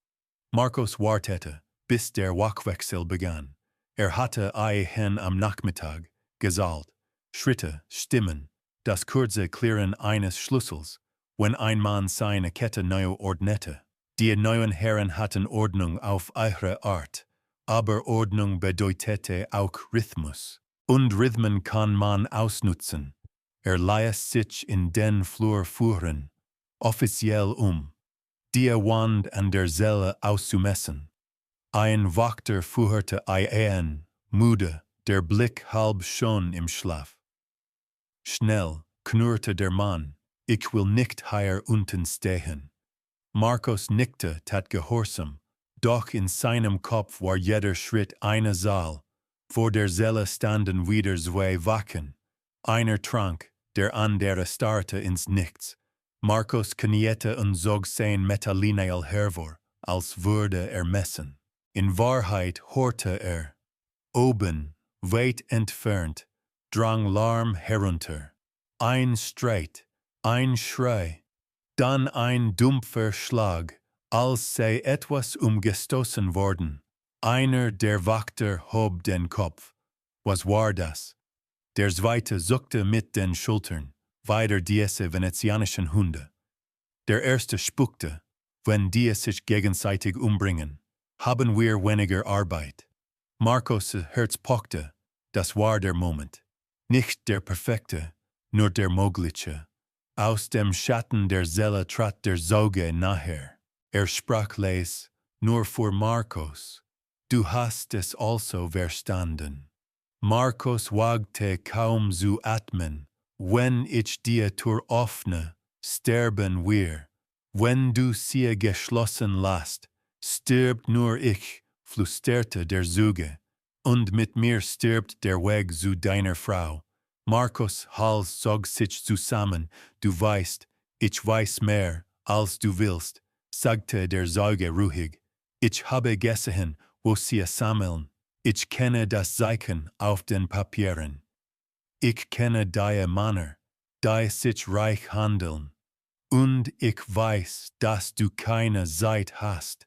Markos wartete, bis der Wachwechsel begann. Hatte hin am Nachmittag, gesallt, Schritte, Stimmen, das kurze Klirren eines Schlüssels, wenn ein Mann seine Kette neu ordnete. Die neuen Herren hatten Ordnung auf ihre Art, aber Ordnung bedeutete auch Rhythmus. Und Rhythmen kann man ausnutzen. Ließ sich in den Flur führen, offiziell die Wand an der Zelle auszumessen. Ein Wächter führte müde, der Blick halb schon im Schlaf. Schnell knurrte der Mann, ich will nicht hier unten stehen. Markos nickte, tat Gehorsam, doch in seinem Kopf war jeder Schritt eine Saal. Vor der Zelle standen wieder zwei Wachen. Einer trank, der andere starrte ins Nichts. Markos kniete und zog sein Metallinael hervor, als würde er messen. In Wahrheit horte er. Oben, weit entfernt, drang Lärm herunter. Ein Streit, ein Schrei, dann ein dumpfer Schlag, als sei etwas umgestoßen worden. Einer der Wächter hob den Kopf. Was war das? Der zweite zuckte mit den Schultern, weiter diese venezianischen Hunde. Der erste spuckte, wenn die sich gegenseitig umbringen, haben wir weniger Arbeit. Markos' Herz pochte, das war der Moment. Nicht der perfekte, nur der mögliche. Aus dem Schatten der Zelle trat der Zeuge nachher. Er sprach leis, nur für Markos. Du hast es also verstanden. Markos wagte kaum zu atmen. Wenn ich die Tür öffne, sterben wir. Wenn du sie geschlossen lässt, stirbt nur ich, flüsterte der Zeuge. Und mit mir stirbt der Weg zu deiner Frau. Markos' Hals zog sich zusammen. Du weißt, ich weiß mehr, als du willst, sagte der Zeuge ruhig. Ich habe gesehen, wo sie sammeln. Ich kenne das Zeichen auf den Papieren. Ich kenne die Männer, die sich reich handeln. Und ich weiß, dass du keine Zeit hast.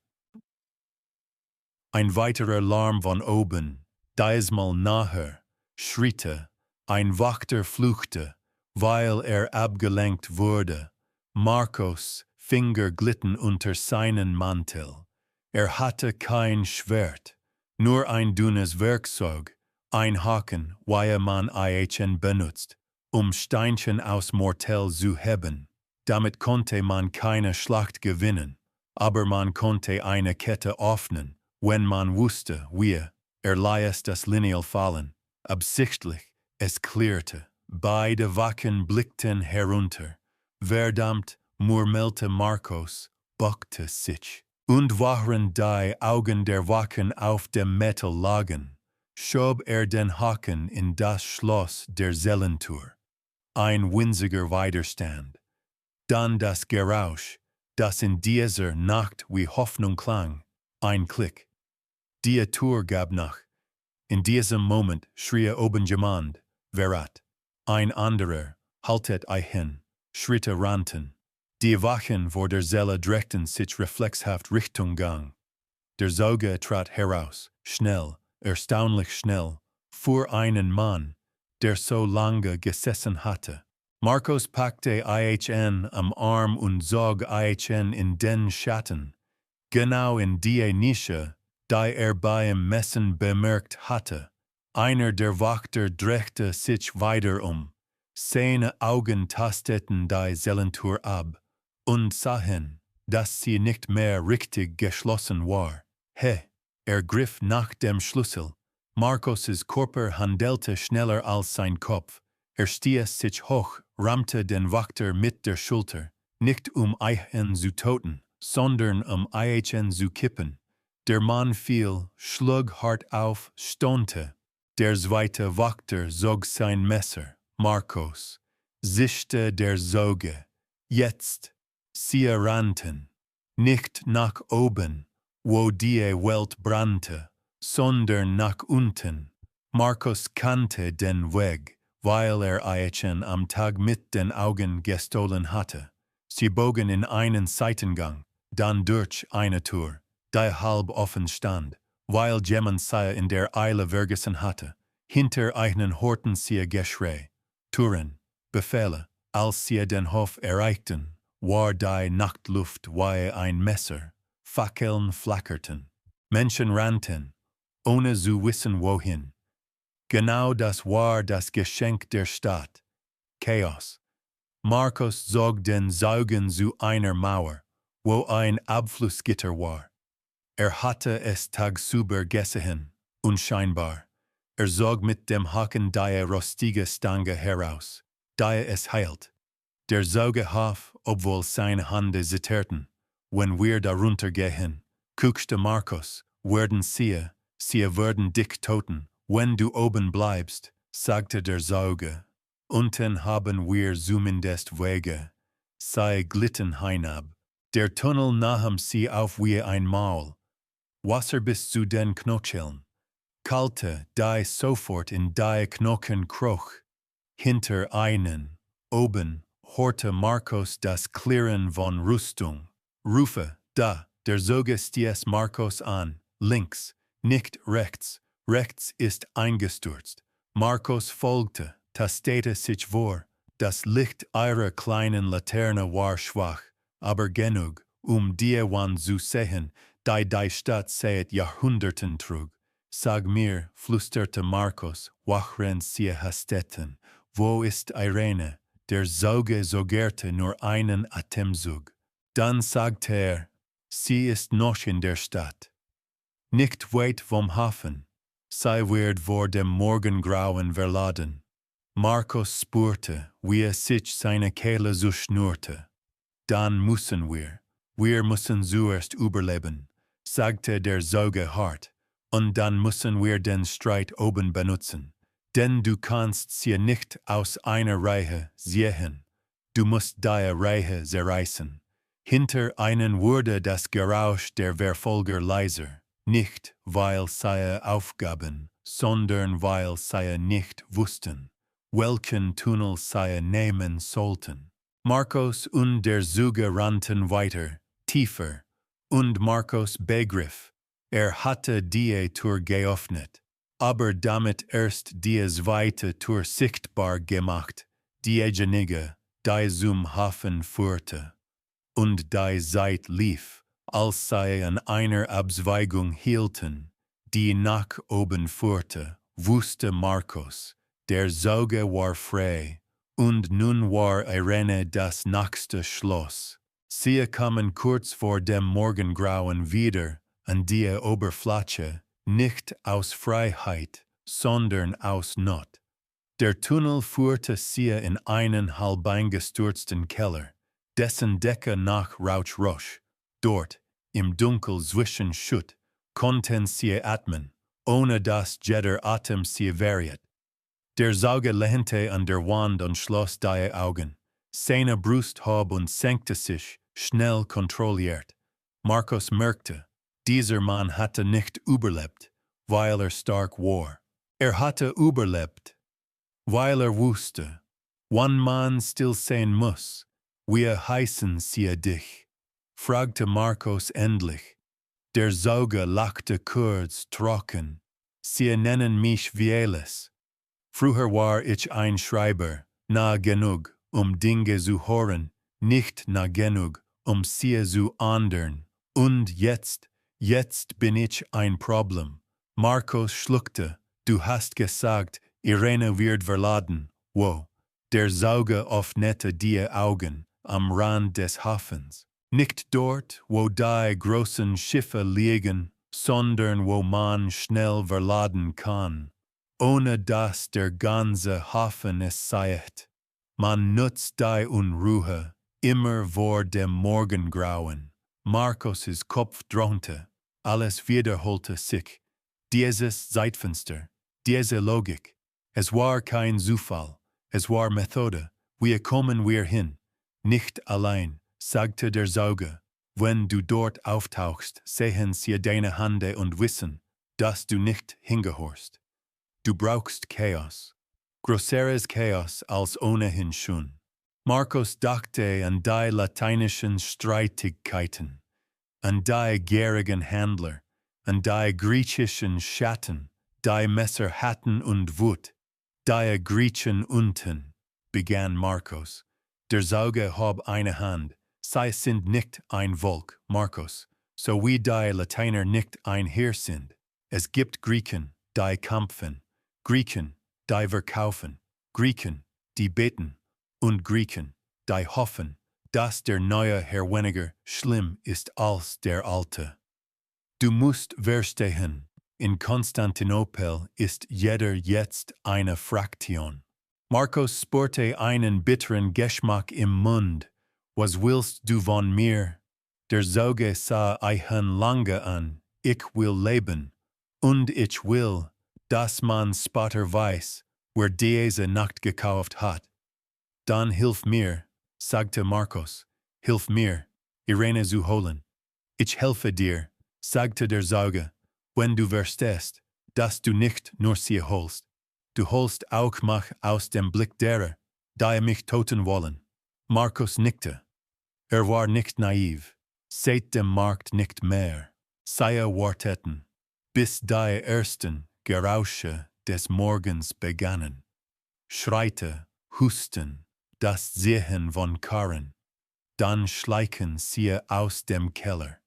Ein weiterer Lärm von oben, diesmal nahe, Schritte. Ein Wächter fluchte, weil er abgelenkt wurde. Markos' Finger glitten unter seinen Mantel. Er hatte kein Schwert, nur ein dünnes Werkzeug, ein Haken, wie man ihn benutzt, Steinchen aus Mortel zu heben. Damit konnte man keine Schlacht gewinnen, aber man konnte eine Kette öffnen, wenn man wusste, wie. Er ließ das Lineal fallen, absichtlich. Es klirrte, beide Wachen blickten herunter. Verdammt, murmelte Markos, bockte sich. Und während die Augen der Wachen auf dem Metall lagen, schob er den Haken in das Schloss der Zellentür. Ein winziger Widerstand. Dann das Geräusch, das in dieser Nacht wie Hoffnung klang. Ein Klick. Die Tür gab nach. In diesem Moment schrie oben jemand. Verrat. Ein anderer, haltet euch hin, Schritte rannten. Die Wachen vor der Zelle drängten sich reflexhaft Richtung Gang. Der Zeuge trat heraus, schnell, erstaunlich schnell, vor einen Mann, der so lange gesessen hatte. Markos packte ihn am Arm und zog ihn in den Schatten, genau in die Nische, die beim Messen bemerkt hatte. Einer der Wächter drehte sich weiter Seine Augen tasteten die Zellentür ab und sahen, dass sie nicht mehr richtig geschlossen war. Er griff nach dem Schlüssel. Markos' Körper handelte schneller als sein Kopf. Er stieß sich hoch, rammte den Wächter mit der Schulter, nicht ihn zu töten, sondern ihn zu kippen. Der Mann fiel, schlug hart auf, stöhnte. Der zweite Wächter zog sein Messer. Markos. Zischte der Zeuge. Jetzt. Sie rannten. Nicht nach oben, wo die Welt brannte, sondern nach unten. Markos kannte den Weg, weil ihn am Tag mit den Augen gestohlen hatte. Sie bogen in einen Seitengang, dann durch eine Tür, die halb offen stand, weil jemand sie in der Eile vergessen hatte. Hinter ihnen horten sie Geschrei, Türen, Befehle. Als sie den Hof erreichten, war die Nachtluft wie ein Messer. Fackeln flackerten. Menschen rannten, ohne zu wissen wohin. Genau das war das Geschenk der Stadt. Chaos. Markos zog den Zeugen zu einer Mauer, wo ein Abflussgitter war. Hatte es tagsüber gesehen, unscheinbar. Sorg mit dem Haken die rostige Stange heraus, die es heilt. Der Sauge half, obwohl seine Hände zitterten. Wenn wir darunter gehen, guckte Markos, werden sie werden dick toten. Wenn du oben bleibst, sagte der Sauge. Unten haben wir zumindest Wege. Sie glitten hinab. Der Tunnel nahm sie auf wie ein Maul. Wasser bis zu den Knöcheln. Kalte, die sofort in die Knochen kroch. Hinter einen, oben, horte Markos das Klirren von Rüstung. Rufe, da, der Sauge stieß Markos an, links, nicht rechts, rechts ist eingestürzt. Markos folgte, tastete sich vor, das Licht ihrer kleinen Laterne war schwach, aber genug, die Wand zu sehen, die Stadt seit Jahrhunderten trug. Sag mir, flüsterte Markos, wachren sie hasteten, wo ist Irene? Der Sauge sogerte nur einen Atemzug. Dann sagte sie ist noch in der Stadt. Nicht weit vom Hafen. Sie wird vor dem Morgengrauen verladen. Markos spürte, wie sich seine Kehle so schnurrte. Dann müssen wir müssen zuerst überleben, sagte der Sauge hart, und dann müssen wir den Streit oben benutzen. Denn du kannst sie nicht aus einer Reihe sehen. Du musst die Reihe zerreißen. Hinter einen wurde das Gerausch der Verfolger leiser, nicht weil sie aufgaben, sondern weil sie nicht wussten, welchen Tunnel sie nehmen sollten. Markos und der Sauge rannten weiter, tiefer, und Markos begriff, hatte die Tür geöffnet, aber damit erst die zweite Tür sichtbar gemacht, diejenige, die zum Hafen führte. Und die Zeit lief, als sie an einer Abzweigung hielten, die nach oben führte, wusste Markos, der Sauge war frei, und nun war Irene das nächste Schloss. Sie kamen kurz vor dem Morgengrauen wieder an die Oberfläche, nicht aus Freiheit, sondern aus Not. Der Tunnel führte sie in einen halb eingestürzten Keller, dessen Decke nach Rauch. Dort, im Dunkel zwischen Schutt, konnten sie atmen, ohne dass jeder Atem sie verriet. Der Sauge lehnte an der Wand und schloss die Augen. Seine Brust hob und senkte sich, schnell kontrolliert. Markos merkte, dieser Mann hatte nicht überlebt, weil stark war. Hatte überlebt, weil wusste, wann man still sein muss. Wie heißen sie dich? Fragte Markos endlich. Der Sauge lachte kurz trocken. Sie nennen mich Vieles. Früher war ich ein Schreiber, nah genug, Dinge zu hören, nicht nah genug, sie zu ändern. Und jetzt bin ich ein Problem. Markos schluckte. Du hast gesagt, Irene wird verladen. Wo? Der Sauge öffnete die Augen am Rand des Hafens. Nicht dort, wo die großen Schiffe liegen, sondern wo man schnell verladen kann, ohne dass der ganze Hafen es sieht. Man nutzt die Unruhe immer vor dem Morgengrauen. Markos' Kopf dröhnte, alles wiederholte sich. Dieses Zeitfenster, diese Logik. Es war kein Zufall, es war Methode. Wie kommen wir hin? Nicht allein, sagte der Sauge. Wenn du dort auftauchst, sehen sie deine Hände und wissen, dass du nicht hingehörst. Du brauchst Chaos. Größeres Chaos als ohnehin schon. Markos dachte an die lateinischen Streitigkeiten, an die gierigen Händler, an die griechischen Schatten, die Messer hatten und Wut, die Griechen unten, begann Markos. Der Sauge hob eine Hand. Sie sind nicht ein Volk, Markos, so wie die Lateiner nicht ein Heer sind. Es gibt Griechen, die kämpfen, Griechen, die verkaufen, Griechen, die beten, und Griechen, die hoffen, dass der neue Herr weniger schlimm ist als der alte. Du musst verstehen, In Konstantinopel ist jeder jetzt eine Fraktion. Markos spürte einen bitteren Geschmack im Mund. Was willst du von mir? Der Zeuge sah ihn lange an. Ich will leben. Und ich will, dass man später weiß, wer diese Nacht gekauft hat. Dann hilf mir, sagte Markos. Hilf mir, Irene zu holen. Ich helfe dir, sagte der Zeuge, wenn du verstehst, dass du nicht nur sie holst. Du holst auch mich aus dem Blick derer, die mich töten wollen. Markos nickte. War nicht naiv. Seit dem Markt nicht mehr. Sie warteten, bis die ersten Gerausche des Morgens begannen. Schreite, Husten, das Sehen von Karren. Dann schleichen sie aus dem Keller.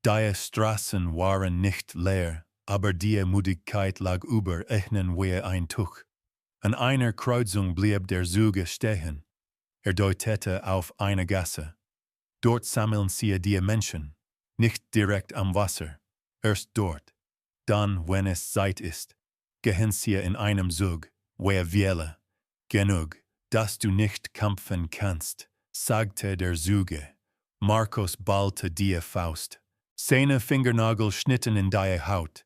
Die Straßen waren nicht leer, aber die Müdigkeit lag über ihnen wie ein Tuch. An einer Kreuzung blieb der Zug stehen. Deutete auf eine Gasse. Dort sammeln sie die Menschen, nicht direkt am Wasser. Erst dort. Dann, wenn es Zeit ist, gehen sie in einem Zug, wie viele. Genug, dass du nicht kämpfen kannst, sagte der Zeuge. Markos ballte die Faust. Seine Fingernagel schnitten in die Haut.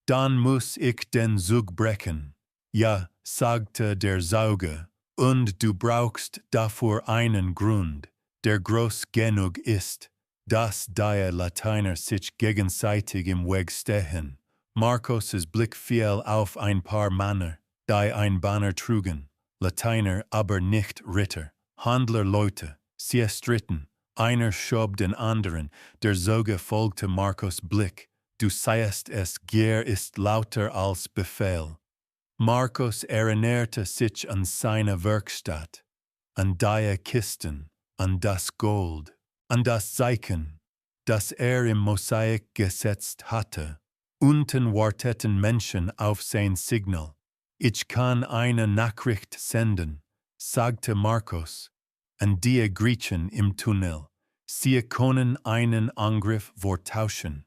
Dann muss ich den Zug brechen. Ja, sagte der Zeuge, und du brauchst dafür einen Grund, der groß genug ist, dass die Lateiner sich gegenseitig im Weg stehen. Markos' Blick fiel auf ein paar Männer, die ein Banner trugen, Lateiner, aber nicht Ritter, Handlerleute, sie stritten. Einer schob den anderen, der Zeuge folgte Markos' Blick. Du seiest es, Gier ist lauter als Befehl. Markos erinnerte sich an seine Werkstatt, an die Kisten, an das Gold, an das Zeichen, das im Mosaik gesetzt hatte. Unten warteten Menschen auf sein Signal. Ich kann eine Nachricht senden, sagte Markos. An die Griechen im Tunnel. Sie können einen Angriff vortauschen.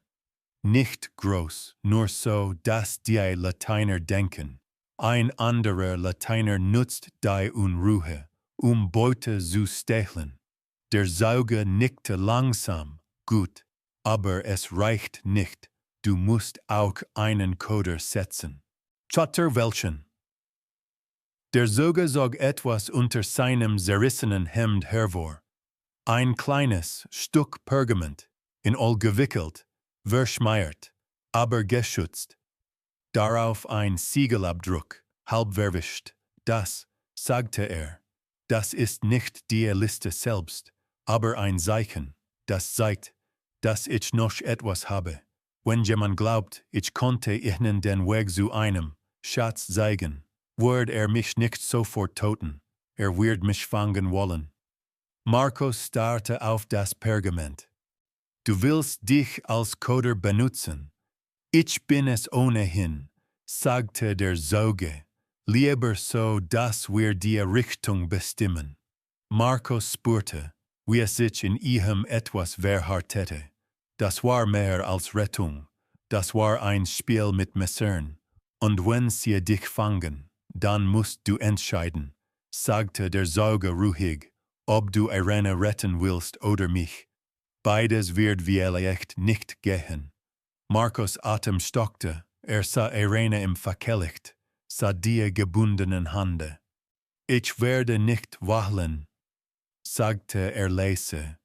Nicht groß, nur so, dass die Lateiner denken. Ein anderer Lateiner nutzt die Unruhe, Beute zu stehlen. Der Zeuge nickte langsam. Gut, aber es reicht nicht. Du musst auch einen Coder setzen. Chatter welchen? Der Zeuge zog etwas unter seinem zerrissenen Hemd hervor. Ein kleines Stück Pergament, in Oll gewickelt, verschmiert, aber geschützt. Darauf ein Siegelabdruck, halb verwischt. Das, sagte das ist nicht die Liste selbst, aber ein Zeichen, das zeigt, dass ich noch etwas habe. Wenn jemand glaubt, ich konnte ihnen den Weg zu einem Schatz zeigen, wird mich nicht sofort töten, wird mich fangen wollen. Markos starrte auf das Pergament. Du willst dich als Coder benutzen. Ich bin es ohnehin, sagte der Zeuge. Lieber so, dass wir die Richtung bestimmen. Markos spürte, wie es sich in ihm etwas verhärtete. Das war mehr als Rettung. Das war ein Spiel mit Messern. Und wenn sie dich fangen, dann musst du entscheiden, sagte der Zeuge ruhig, ob du Irene retten willst oder mich. Beides wird vielleicht nicht gehen. Markos Atem stockte, sah Irene im Fackellicht, sah die gebundenen Hände. Ich werde nicht wacheln, sagte leise.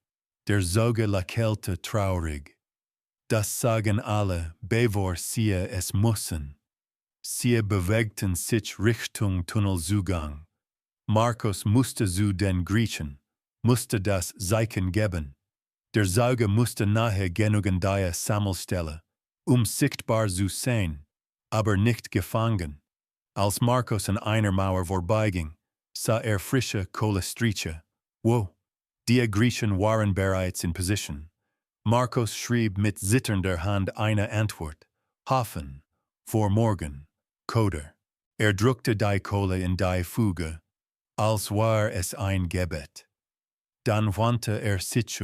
Der Zeuge lächelte traurig. Das sagen alle, bevor sie es müssen. Sie bewegten sich Richtung Tunnelzugang. Markos musste zu den Griechen, musste das Zeichen geben. Der Zeuge musste nahe genug an die Sammelstelle, sichtbar zu sein, aber nicht gefangen. Als Markos an einer Mauer vorbeiging, sah frische Kohlestriche. Wo? Die Griechen waren bereits in Position. Markos schrieb mit zitternder Hand eine Antwort. Hafen, vor morgen, Coder. Drückte die Kohle in die Fuge, als war es ein Gebet. Dann wandte sich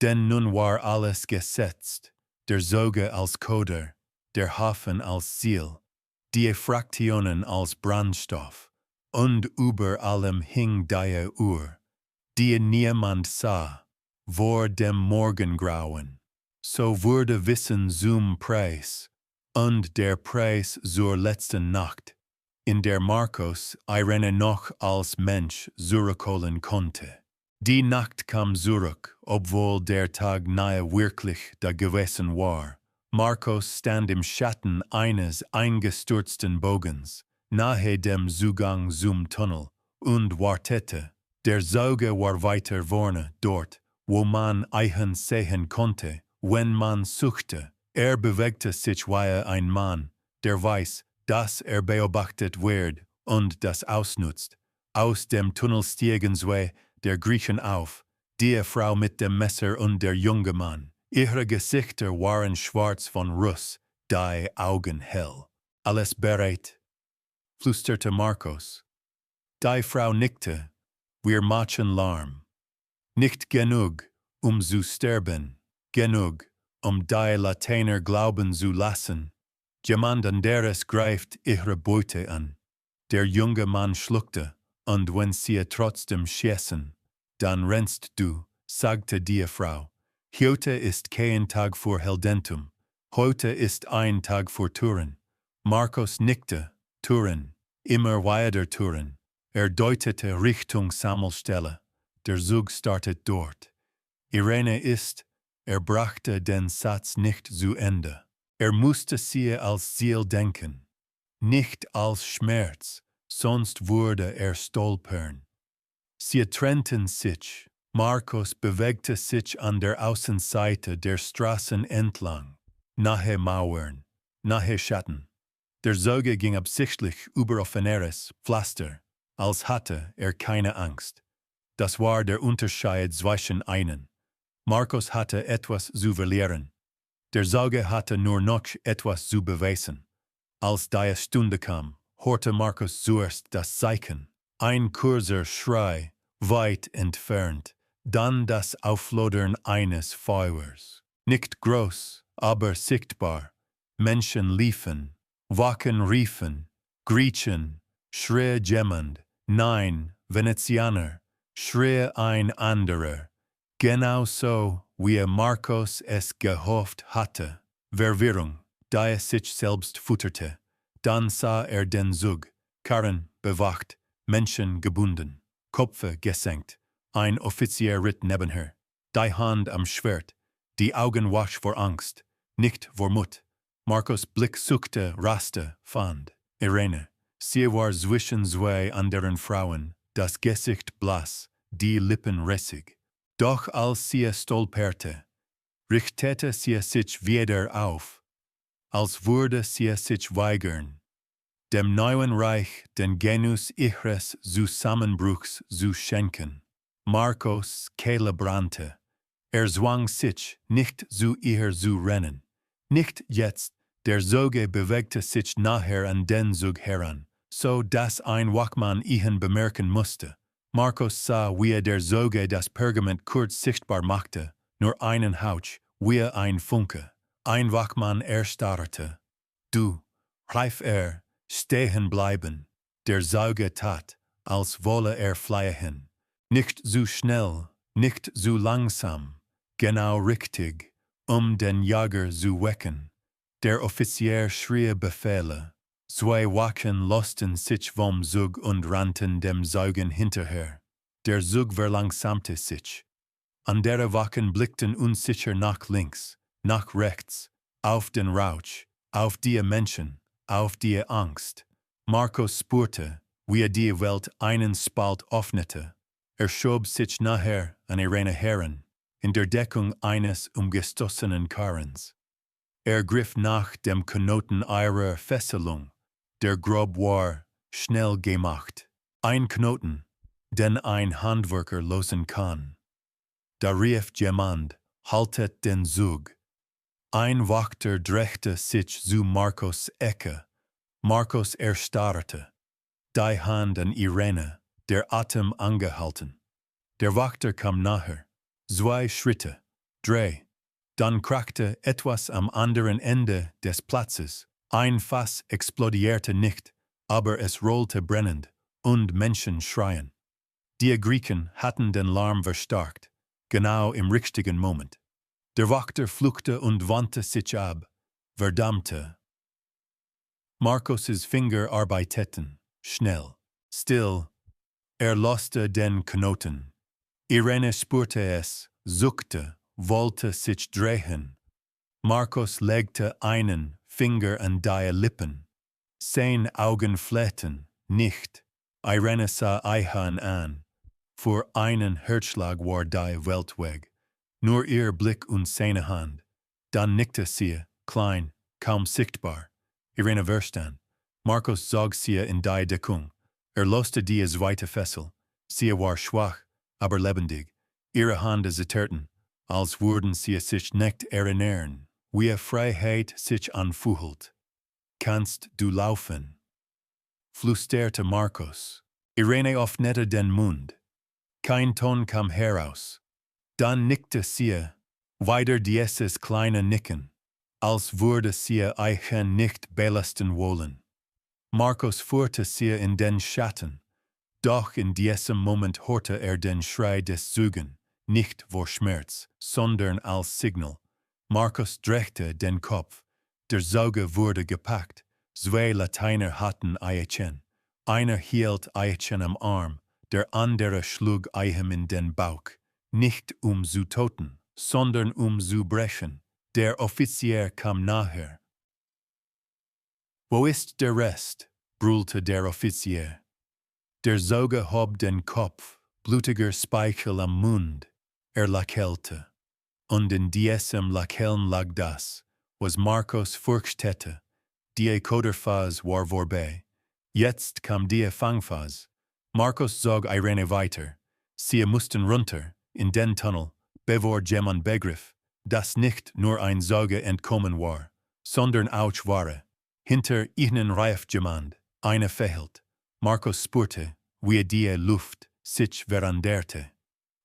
denn nun war alles gesetzt, der Zeuge als Coder, der Hafen als Ziel, die Fraktionen als Brandstoff, und über allem hing die Uhr, die niemand sah, vor dem Morgengrauen. So wurde Wissen zum Preis, und der Preis zur letzten Nacht, in der Markos Irene noch als Mensch zurückholen konnte. Die Nacht kam zurück, obwohl der Tag nahe wirklich da gewesen war. Markos stand im Schatten eines eingestürzten Bogens, nahe dem Zugang zum Tunnel, und wartete. Der Sauge war weiter vorne, dort, wo man ihn sehen konnte, wenn man suchte. Er bewegte sich wie ein Mann, der weiß, dass er beobachtet wird und das ausnutzt. Aus dem Tunnel stiegen zwei der Griechen auf, die Frau mit dem Messer und der junge Mann. Ihre Gesichter waren schwarz von Ruß, die Augen hell. Alles bereit? Flüsterte Markos. Die Frau nickte. Wir machen Lärm. Nicht genug, zu sterben. Genug, die Lateiner glauben zu lassen. Jemand anderes greift ihre Beute an. Der junge Mann schluckte, und wenn sie trotzdem schießen, dann rennst du, sagte die Frau. Heute ist kein Tag für Heldentum. Heute ist ein Tag für Touren. Markos nickte. Touren. Immer weiter Touren. Er deutete Richtung Sammelstelle. Der Zug startet dort. Irene ist, er brachte den Satz nicht zu Ende. Er musste sie als Ziel denken. Nicht als Schmerz, sonst würde er stolpern. Sie trennten sich. Markos bewegte sich an der Außenseite der Straßen entlang, nahe Mauern, nahe Schatten. Der Zug ging absichtlich über offeneres Pflaster, als hatte er keine Angst. Das war der Unterschied zwischen ihnen. Markos hatte etwas zu verlieren. Der Zug hatte nur noch etwas zu beweisen. Als die Stunde kam, hörte Markos zuerst das Zeichen. Ein kurzer Schrei, weit entfernt, dann das Aufflodern eines Feuers. Nicht groß, aber sichtbar. Menschen liefen, Wachen riefen, Griechen, schrie jemand, nein, Venezianer, schrie ein anderer. Genau so, wie Markos es gehofft hatte. Verwirrung, da er sich selbst fütterte. Dann sah er den Zug, Karren bewacht, Menschen gebunden, Köpfe gesenkt. Ein Offizier ritt nebenher, die Hand am Schwert, die Augen wasch vor Angst, nicht vor Mut. Markos Blick suchte, raste, fand. Irene, sie war zwischen zwei anderen Frauen, das Gesicht blass, die Lippen rissig. Doch als sie stolperte, richtete sie sich wieder auf, als würde sie sich weigern, dem neuen Reich den Genuss ihres Zusammenbruchs zu schenken. Markos Kehle brannte. Er zwang sich, nicht zu ihr zu rennen. Nicht jetzt, der Zug bewegte sich nachher an den Zug heran, so dass ein Wachmann ihn bemerken musste. Markos sah, wie der Zug das Pergament kurz sichtbar machte, nur einen Hauch, wie ein Funke. Ein Wachmann erstarrte. Du, rief er, stehen bleiben. Der Zug tat, als wolle er fliehen. Nicht zu schnell, nicht zu langsam, genau richtig, den Jager zu wecken. Der Offizier schrie Befehle. Zwei Wachen losten sich vom Zug und rannten dem Zeugen hinterher. Der Zug verlangsamte sich. Andere Wachen blickten unsicher nach links, nach rechts, auf den Rausch, auf die Menschen, auf die Angst. Markos spürte, wie die Welt einen Spalt öffnete. Er schob sich nachher an Irene heran, in der Deckung eines umgestoßenen Karrens. Er griff nach dem Knoten ihrer Fesselung, der grob war, schnell gemacht. Ein Knoten, den ein Handwerker lösen kann. Da rief jemand, haltet den Zug. Ein Wächter drehte sich zu Markos Ecke. Markos erstarrte. Die Hand an Irene, der Atem angehalten. Der Wächter kam nahe. Zwei Schritte. Dreh. Dann krachte etwas am anderen Ende des Platzes. Ein Fass explodierte nicht, aber es rollte brennend, und Menschen schreien. Die Griechen hatten den Lärm verstärkt, genau im richtigen Moment. Der Wächter fluchte und wandte sich ab. Verdammte. Markos' Finger arbeiteten, schnell, still. Loste den Knoten. Irene spürte es, zuckte, wollte sich drehen. Markos legte einen Finger an die Lippen. Seine Augen flehten, nicht. Irene sah Eihan an. Für einen Herzschlag war die Welt weg. Nur ihr Blick und seine Hand. Dann nickte sie, klein, kaum sichtbar. Irene verstand. Markos zog sie in die Deckung. Loste die zweite Fessel. Sie war schwach, aber lebendig. Ihre Hände zitterten, als würden sie sich nicht erinnern, wie Freiheit sich anfühlt. Kannst du laufen? Flüsterte Markos. Irene öffnete den Mund. Kein Ton kam heraus. Dann nickte sie, weiter dieses kleine Nicken, als würde sie Eichen nicht belasten wollen. Markos führte sie in den Schatten, doch in diesem Moment hörte den Schrei des Zeugen, nicht vor Schmerz, sondern als Signal. Markos drehte den Kopf, der Sauger wurde gepackt, zwei Lateiner hatten Eichen. Einer hielt Eichen am Arm, der andere schlug Eichem in den Bauch, nicht zu töten, sondern zu brechen. Der Offizier kam nahe. Wo ist der Rest? Brüllte der Offizier. Der Sauger hob den Kopf, blutiger Speichel am Mund. Lächelte. Und in diesem Lächeln lag das, was Markos fürchtete. Die Koderphase war vorbei. Jetzt kam die Fangphase. Markos zog Irene weiter. Sie mussten runter, in den Tunnel, bevor jemand begriff, dass nicht nur ein Sauger entkommen war, sondern auch Ware. Hinter ihnen rief jemand, eine verhält. Markos spürte, wie die Luft sich veränderte.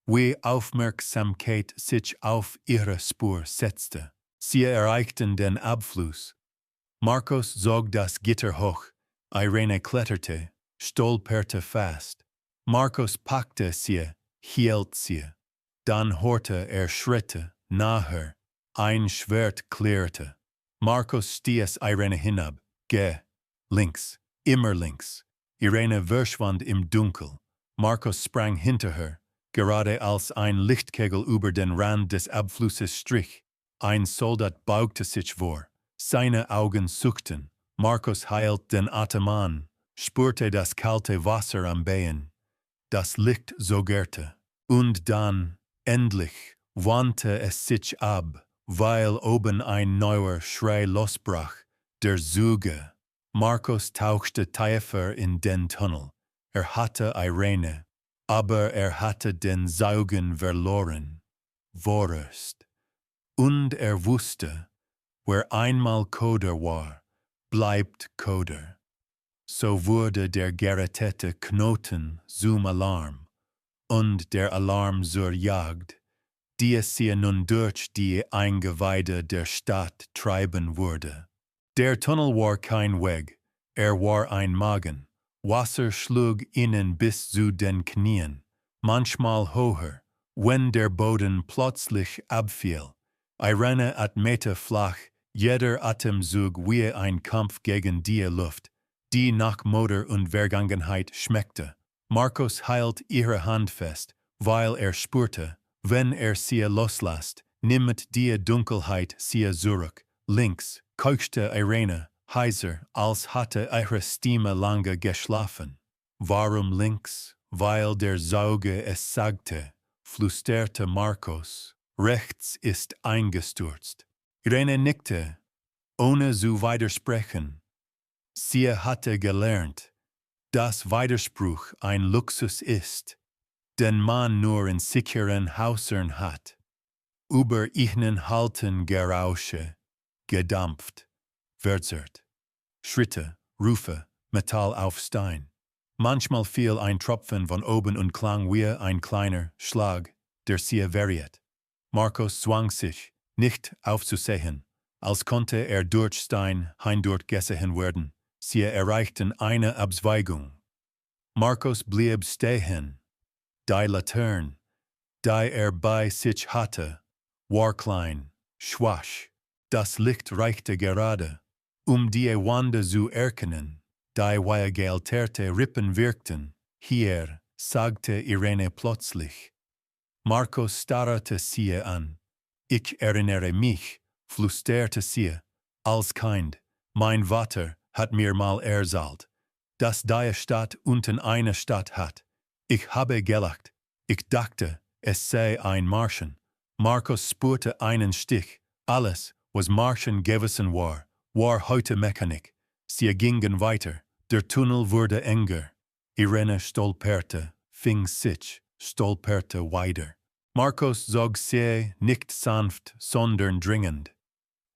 Wie Aufmerksamkeit sich auf ihre Spur setzte. Sie erreichten den Abfluss. Markos zog das Gitter hoch. Irene kletterte, stolperte fast. Markos packte sie, hielt sie. Dann hörte Schritte, nahe. Ein Schwert klirrte. Markos stieß Irene hinab. Geh. Links. Immer links. Irene verschwand im Dunkel. Markos sprang hinter her, gerade als ein Lichtkegel über den Rand des Abflusses strich. Ein Soldat beugte sich vor. Seine Augen zuckten. Markos hielt den Atem an, spürte das kalte Wasser am Bein. Das Licht sogerte. Und dann, endlich, wandte es sich ab, weil oben ein neuer Schrei losbrach. Der Zeuge. Markos tauchte tiefer in den Tunnel. Hatte Irene, aber hatte den Saugen verloren. Vorerst. Und wusste, wer einmal Coder war, bleibt Coder. So wurde der gerettete Knoten zum Alarm und der Alarm zur Jagd, die sie nun durch die Eingeweide der Stadt treiben würde. Der Tunnel war kein Weg, war ein Magen. Wasser schlug ihnen bis zu den Knien, manchmal höher, wenn der Boden plötzlich abfiel. Irene atmete flach, jeder Atemzug wie ein Kampf gegen die Luft, die nach Moder und Vergangenheit schmeckte. Markos hielt ihre Hand fest, weil spürte, wenn sie loslässt, nimmt die Dunkelheit sie zurück. Links keuchte Irene, heiser, als hatte ihre Stimme lange geschlafen. Warum links? Weil der Sauge es sagte, flüsterte Markos. Rechts ist eingestürzt. Irene nickte, ohne zu widersprechen. Sie hatte gelernt, dass Widerspruch ein Luxus ist, den man nur in sicheren Häusern hat. Über ihnen halten Gerausche, gedampft, verzerrt. Schritte, Rufe, Metall auf Stein. Manchmal fiel ein Tropfen von oben und klang wie ein kleiner Schlag, der sie verriet. Markos zwang sich, nicht aufzusehen, als konnte durch Stein hindurchgesehen werden. Sie erreichten eine Abzweigung. Markos blieb stehen. Die Laterne, die bei sich hatte, war klein, schwach. Das Licht reichte gerade, die Wande zu erkennen. Die gealterte Rippen wirkten. Hier, sagte Irene plötzlich. Markos starrte sie an. Ich erinnere mich, flüsterte sie, als Kind. Mein Vater hat mir mal erzählt, dass die Stadt unten eine Stadt hat. Ich habe gelacht. Ich dachte, es sei ein Märchen. Markos spürte einen Stich. Alles, was Märchen gewesen war heute Mechanik. Sie gingen weiter. Der Tunnel wurde enger. Irene stolperte, fing sich, stolperte weiter. Markos zog sie nicht sanft, sondern dringend.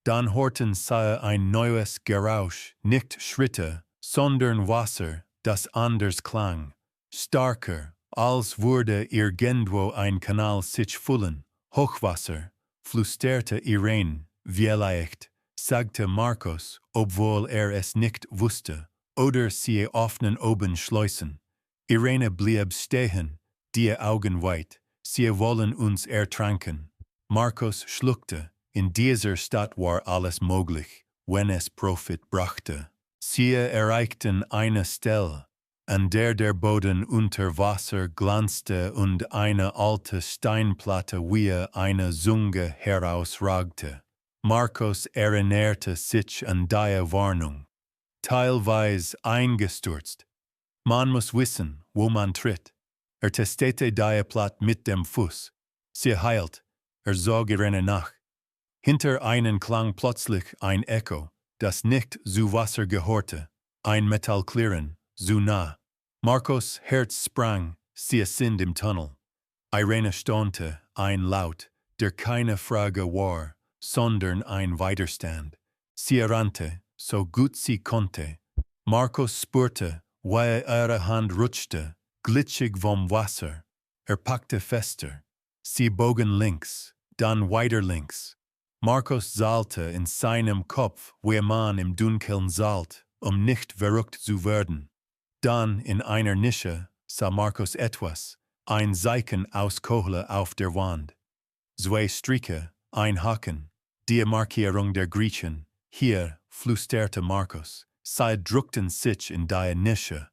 Dann hörten sie ein neues Geräusch, nicht Schritte, sondern Wasser, das anders klang. Starker, als würde irgendwo ein Kanal sich füllen. Hochwasser, flüsterte Irene, vielleicht, sagte Markos, obwohl es nicht wusste, oder sie offenen oben Schleusen. Irene blieb stehen, die Augen weit, sie wollen uns ertränken. Markos schluckte, in dieser Stadt war alles möglich, wenn es Profit brachte. Sie erreichten eine Stelle, an der Boden unter Wasser glanzte und eine alte Steinplatte wie eine Zunge herausragte. Markos erinnerte sich an die Warnung. Teilweise eingestürzt. Man muss wissen, wo man tritt. Testete die Platte mit dem Fuß. Sie heilt. Zog Irene nach. Hinter ihnen klang plötzlich ein Echo, das nicht zu Wasser gehörte. Ein Metallklirren, zu nah. Markos Herz sprang, sie sind im Tunnel. Irene staunte, ein Laut, der keine Frage war, sondern ein Widerstand. Sie rannte, so gut sie konnte. Markos spürte, wie ihre Hand rutschte, glitschig vom Wasser. Packte fester. Sie bogen links, dann weiter links. Markos zahlte in seinem Kopf, wie man im Dunkeln zahlt, nicht verrückt zu werden. Dann in einer Nische sah Markos etwas, ein Zeichen aus Kohle auf der Wand. Zwei Striche, ein Haken, die Markierung der Griechen. Hier, flüsterte Markos, sie drückten sich in die Nische.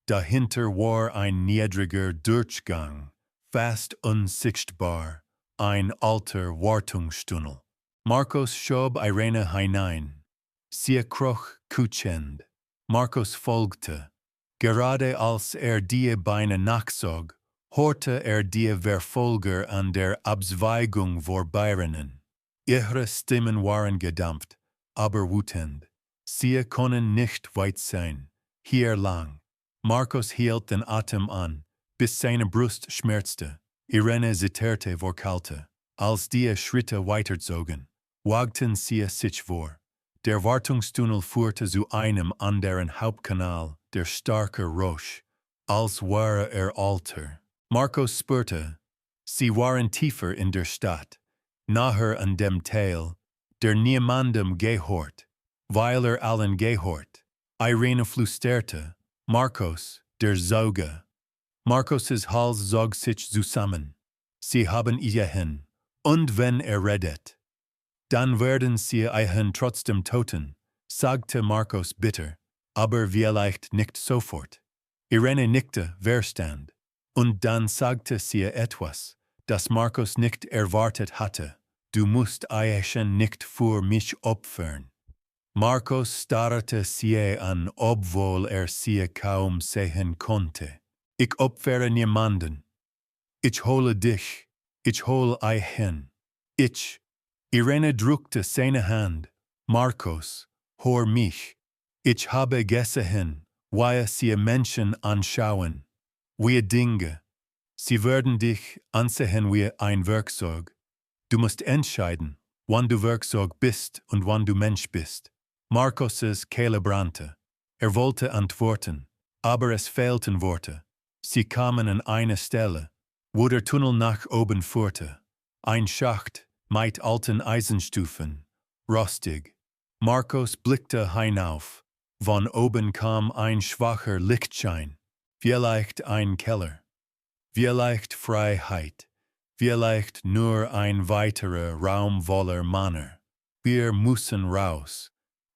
Dahinter war ein niedriger Durchgang, fast unsichtbar, ein alter Wartungstunnel. Markos schob Irene hinein. Sie kroch kutschend. Markos folgte. Gerade als die Beine nachzog, hörte die Verfolger an der Abzweigung vorbeirennen. Ihre Stimmen waren gedämpft, aber wütend. Sie konnten nicht weit sein. Hier lang. Markos hielt den Atem an, bis seine Brust schmerzte. Irene zitterte vor Kälte. Als die Schritte weiterzogen, wagten sie sich vor. Der Wartungstunnel führte zu einem anderen Hauptkanal, der starker roch, als wäre alter. Markos spürte, sie waren tiefer in der Stadt, nahe an dem Teil, der niemandem gehört, weil allen gehört. Irene flüsterte, Markos, der Sauge. Markos' Hals zog sich zusammen. Sie haben ihn, und wenn redet, dann werden sie ihn trotzdem töten, sagte Markos bitter, aber vielleicht nicht sofort. Irene nickte verstand, und dann sagte sie etwas, das Markos nicht erwartet hatte. Du musst ihn nicht für mich opfern. Markos starrte sie an, obwohl sie kaum sehen konnte. Ich opfere niemanden. Ich hole dich. Ich hole ihn. Ich. Irene drückte seine Hand. Markos, hör mich. Ich habe gesehen, wie sie Menschen anschauen. Wie Dinge. Sie werden dich ansehen wie ein Werkzeug. Du musst entscheiden, wann du Werkzeug bist und wann du Mensch bist. Markos' Kehle brannte. Wollte antworten, aber es fehlten Worte. Sie kamen an eine Stelle, wo der Tunnel nach oben führte. Ein Schacht, mit alten Eisenstufen, rostig. Markos blickte hinauf. Von oben kam ein schwacher Lichtschein, vielleicht ein Keller, vielleicht Freiheit, vielleicht nur ein weiterer Raum voller Männer. Wir müssen raus,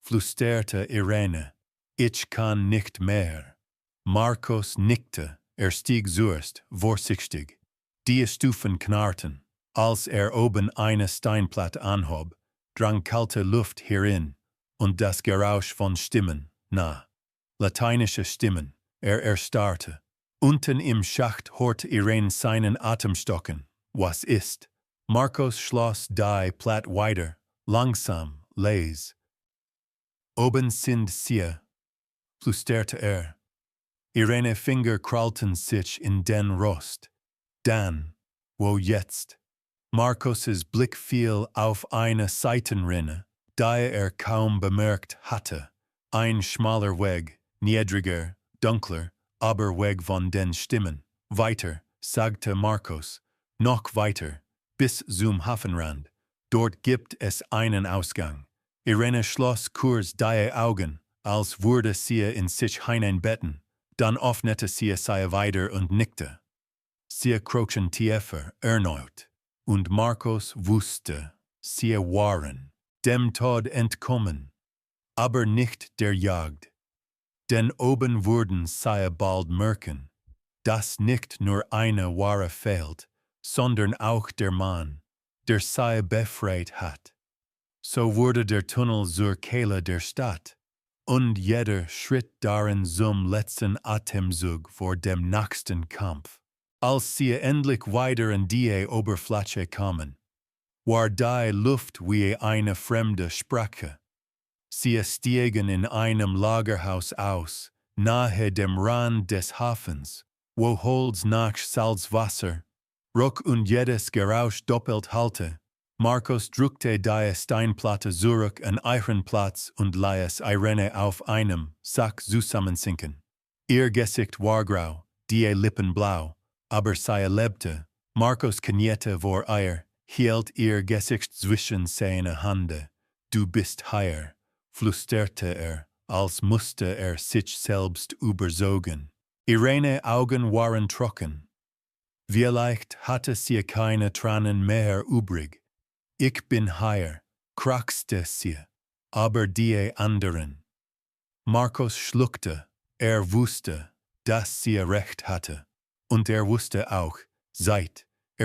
flüsterte Irene. Ich kann nicht mehr. Markos nickte, stieg zuerst, vorsichtig. Die Stufen knarrten. Als oben eine Steinplatte anhob, drang kalte Luft hierin, und das Gerausch von Stimmen, lateinische Stimmen, erstarrte. Unten im Schacht hörte Irene seinen Atem stocken. Was ist? Markos schloss die Platte weiter, langsam, leise. Oben sind sie, flüsterte Irene Finger krallten sich in den Rost. Dann, wo jetzt? Markos' Blick fiel auf eine Seitenrinne, die kaum bemerkt hatte. Ein schmaler Weg, niedriger, dunkler, aber Weg von den Stimmen. Weiter, sagte Markos, noch weiter, bis zum Hafenrand. Dort gibt es einen Ausgang. Irene schloss kurz die Augen, als würde sie in sich hineinbetten. Dann öffnete sie weiter und nickte. Sie krochen tiefer, erneut. Und Markos wusste, sie waren dem Tod entkommen, aber nicht der Jagd. Denn oben würden sie bald merken, dass nicht nur eine Ware fehlt, sondern auch der Mann, der sie befreit hat. So wurde der Tunnel zur Kehle der Stadt, und jeder Schritt darin zum letzten Atemzug vor dem nächsten Kampf. Als sie endlich weiter an die Oberfläche kamen, war die Luft wie eine fremde Sprache. Sie stiegen in einem Lagerhaus aus, nahe dem Rand des Hafens, wo Holz nach Salzwasser, roch und jedes Geräusch doppelt hallte. Markos drückte die Steinplatte zurück an ihren Platz und ließ Irene auf einem Sack zusammensinken. Ihr Gesicht war grau, die Lippen blau, aber sie lebte. Markos kniete vor ihr, hielt ihr Gesicht zwischen seine Hände. Du bist hier, flüsterte als musste sich selbst überzeugen. Irenes Augen waren trocken. Vielleicht hatte sie keine Tränen mehr übrig. Ich bin hier, kraxte sie, aber die anderen. Markos schluckte, wusste, dass sie recht hatte. Und wusste auch,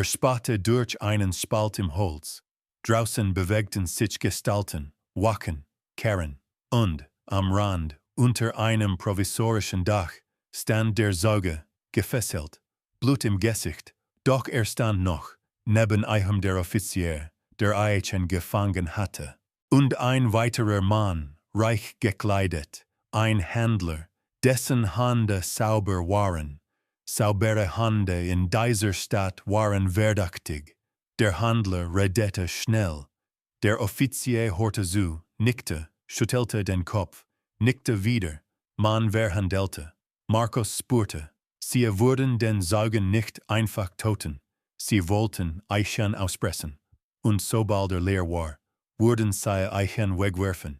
spähte durch einen Spalt im Holz. Draußen bewegten sich Gestalten, Wachen, Kehren, und, am Rand, unter einem provisorischen Dach, stand der Sauge, gefesselt, Blut im Gesicht, doch stand noch, neben ihm der Offizier, der ihn gefangen hatte. Und ein weiterer Mann, reich gekleidet, ein Händler, dessen Hände sauber waren. Saubere Hände in dieser Stadt waren verdächtig. Der Händler redete schnell. Der Offizier hörte zu, nickte, schüttelte den Kopf, nickte wieder, man verhandelte. Markos spürte, sie wurden den Saugen nicht einfach töten. Sie wollten Eichen auspressen. Und sobald leer war, wurden sie Eichen wegwerfen.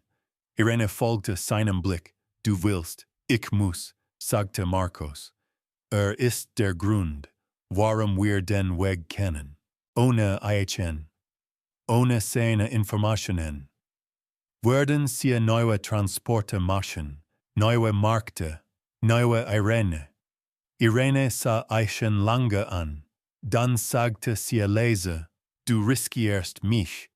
Irene folgte seinem Blick. Du willst, ich muss, sagte Markos. Ist der Grund, warum wir den Weg kennen. Ohne Eichen, ohne seine Informationen. Werden sie neue Transporte machen, neue Märkte, neue Irene. Irene sah Eichen lange an. Dann sagte sie leise, du riskierst mich.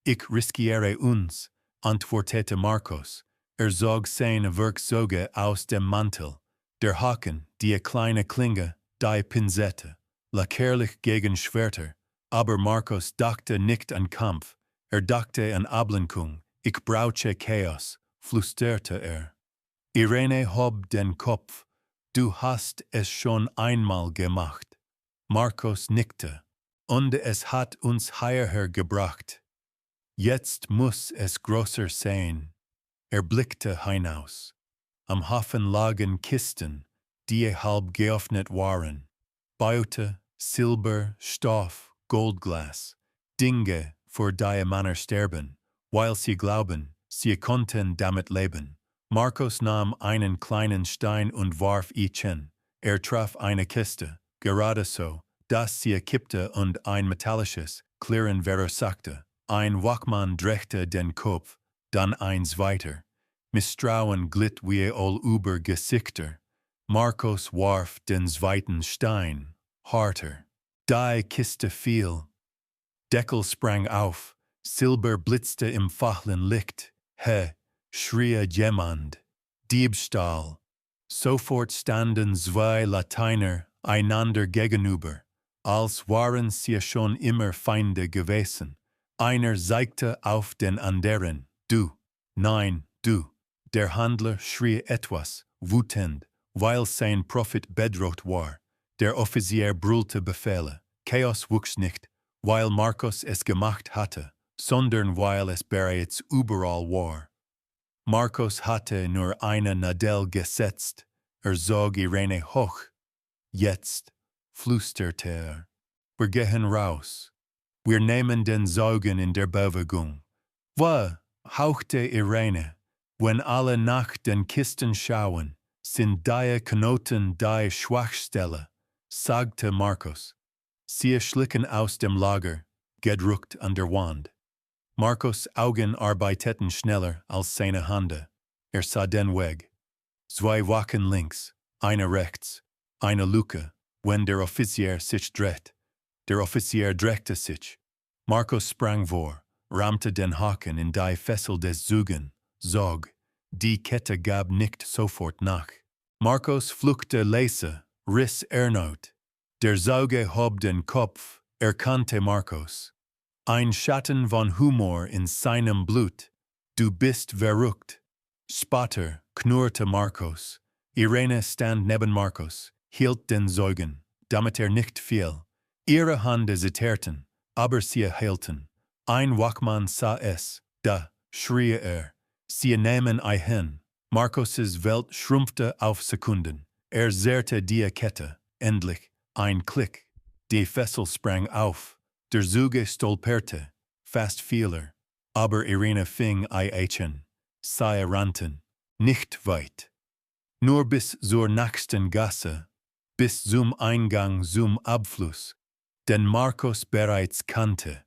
Ich riskiere uns, antwortete Markos. Zog seine Werkzeuge aus dem Mantel. Der Haken, die kleine Klinge, die Pinzette, lackerlich gegen Schwerter. Aber Markos dachte nicht an Kampf. Dachte an Ablenkung. Ich brauche Chaos, flüsterte Irene hob den Kopf. Du hast es schon einmal gemacht. Markos nickte. Und es hat uns hierher gebracht. Jetzt muss es größer sein. Blickte hinaus. Am Hafen lagen Kisten, die halb geöffnet waren. Beute, Silber, Stoff, Goldglas. Dinge, für die Männer sterben, weil sie glauben, sie konnten damit leben. Markos nahm einen kleinen Stein und warf ihn. Traf eine Kiste, gerade so, dass sie kippte und ein metallisches, klirren versagte. Ein Wachmann drehte den Kopf, dann eins weiter. Misstrauen glitt wie all über Gesichter. Markos warf den zweiten Stein, harter. Die Kiste fiel. Deckel sprang auf, Silber blitzte im fahlen Licht. Schrie jemand. Diebstahl. Sofort standen zwei Lateiner einander gegenüber, als waren sie schon immer Feinde gewesen. Einer zeigte auf den anderen. Du. Nein, du. Der Handler schrie etwas, wütend, weil sein Profit bedroht war. Der Offizier brüllte Befehle. Chaos wuchs nicht, weil Markos es gemacht hatte, sondern weil es bereits überall war. Markos hatte nur eine Nadel gesetzt, zog Irene hoch. Jetzt, flüsterte wir gehen raus. Wir nehmen den Saugen in der Bewegung. Hauchte Irene, wenn alle nach den Kisten schauen, sind die Knoten die Schwachstelle, sagte Markos. Sie schlichen aus dem Lager, gedruckt an der Wand. Markos' Augen arbeiteten schneller als seine Hände. Sah den Weg. Zwei Wachen links, eine rechts, eine Luke, wenn der Offizier sich dreht. Der Offizier drehte sich. Markos sprang vor, rammte den Haken in die Fessel des Zugen, zog. Die Kette gab nicht sofort nach. Markos fluchte leise, riss erneut. Der Sauge hob den Kopf, erkannte Markos. Ein Schatten von Humor in seinem Blut. Du bist verrückt. Spatter, knurrte Markos. Irene stand neben Markos, hielt den Saugen, damit nicht fiel. Ihre Hände zitterten, aber sie hielten. Ein Wachmann sah es, da, schrie Sie nehmen hin. Markos' Welt schrumpfte auf Sekunden. Zerrte die Kette, endlich, ein Klick. Die Fessel sprang auf. Der Zuge stolperte, fast fiel aber Irene fing an. Sie rannten, nicht weit. Nur bis zur nächsten Gasse, bis zum Eingang zum Abfluss, den Markos bereits kannte.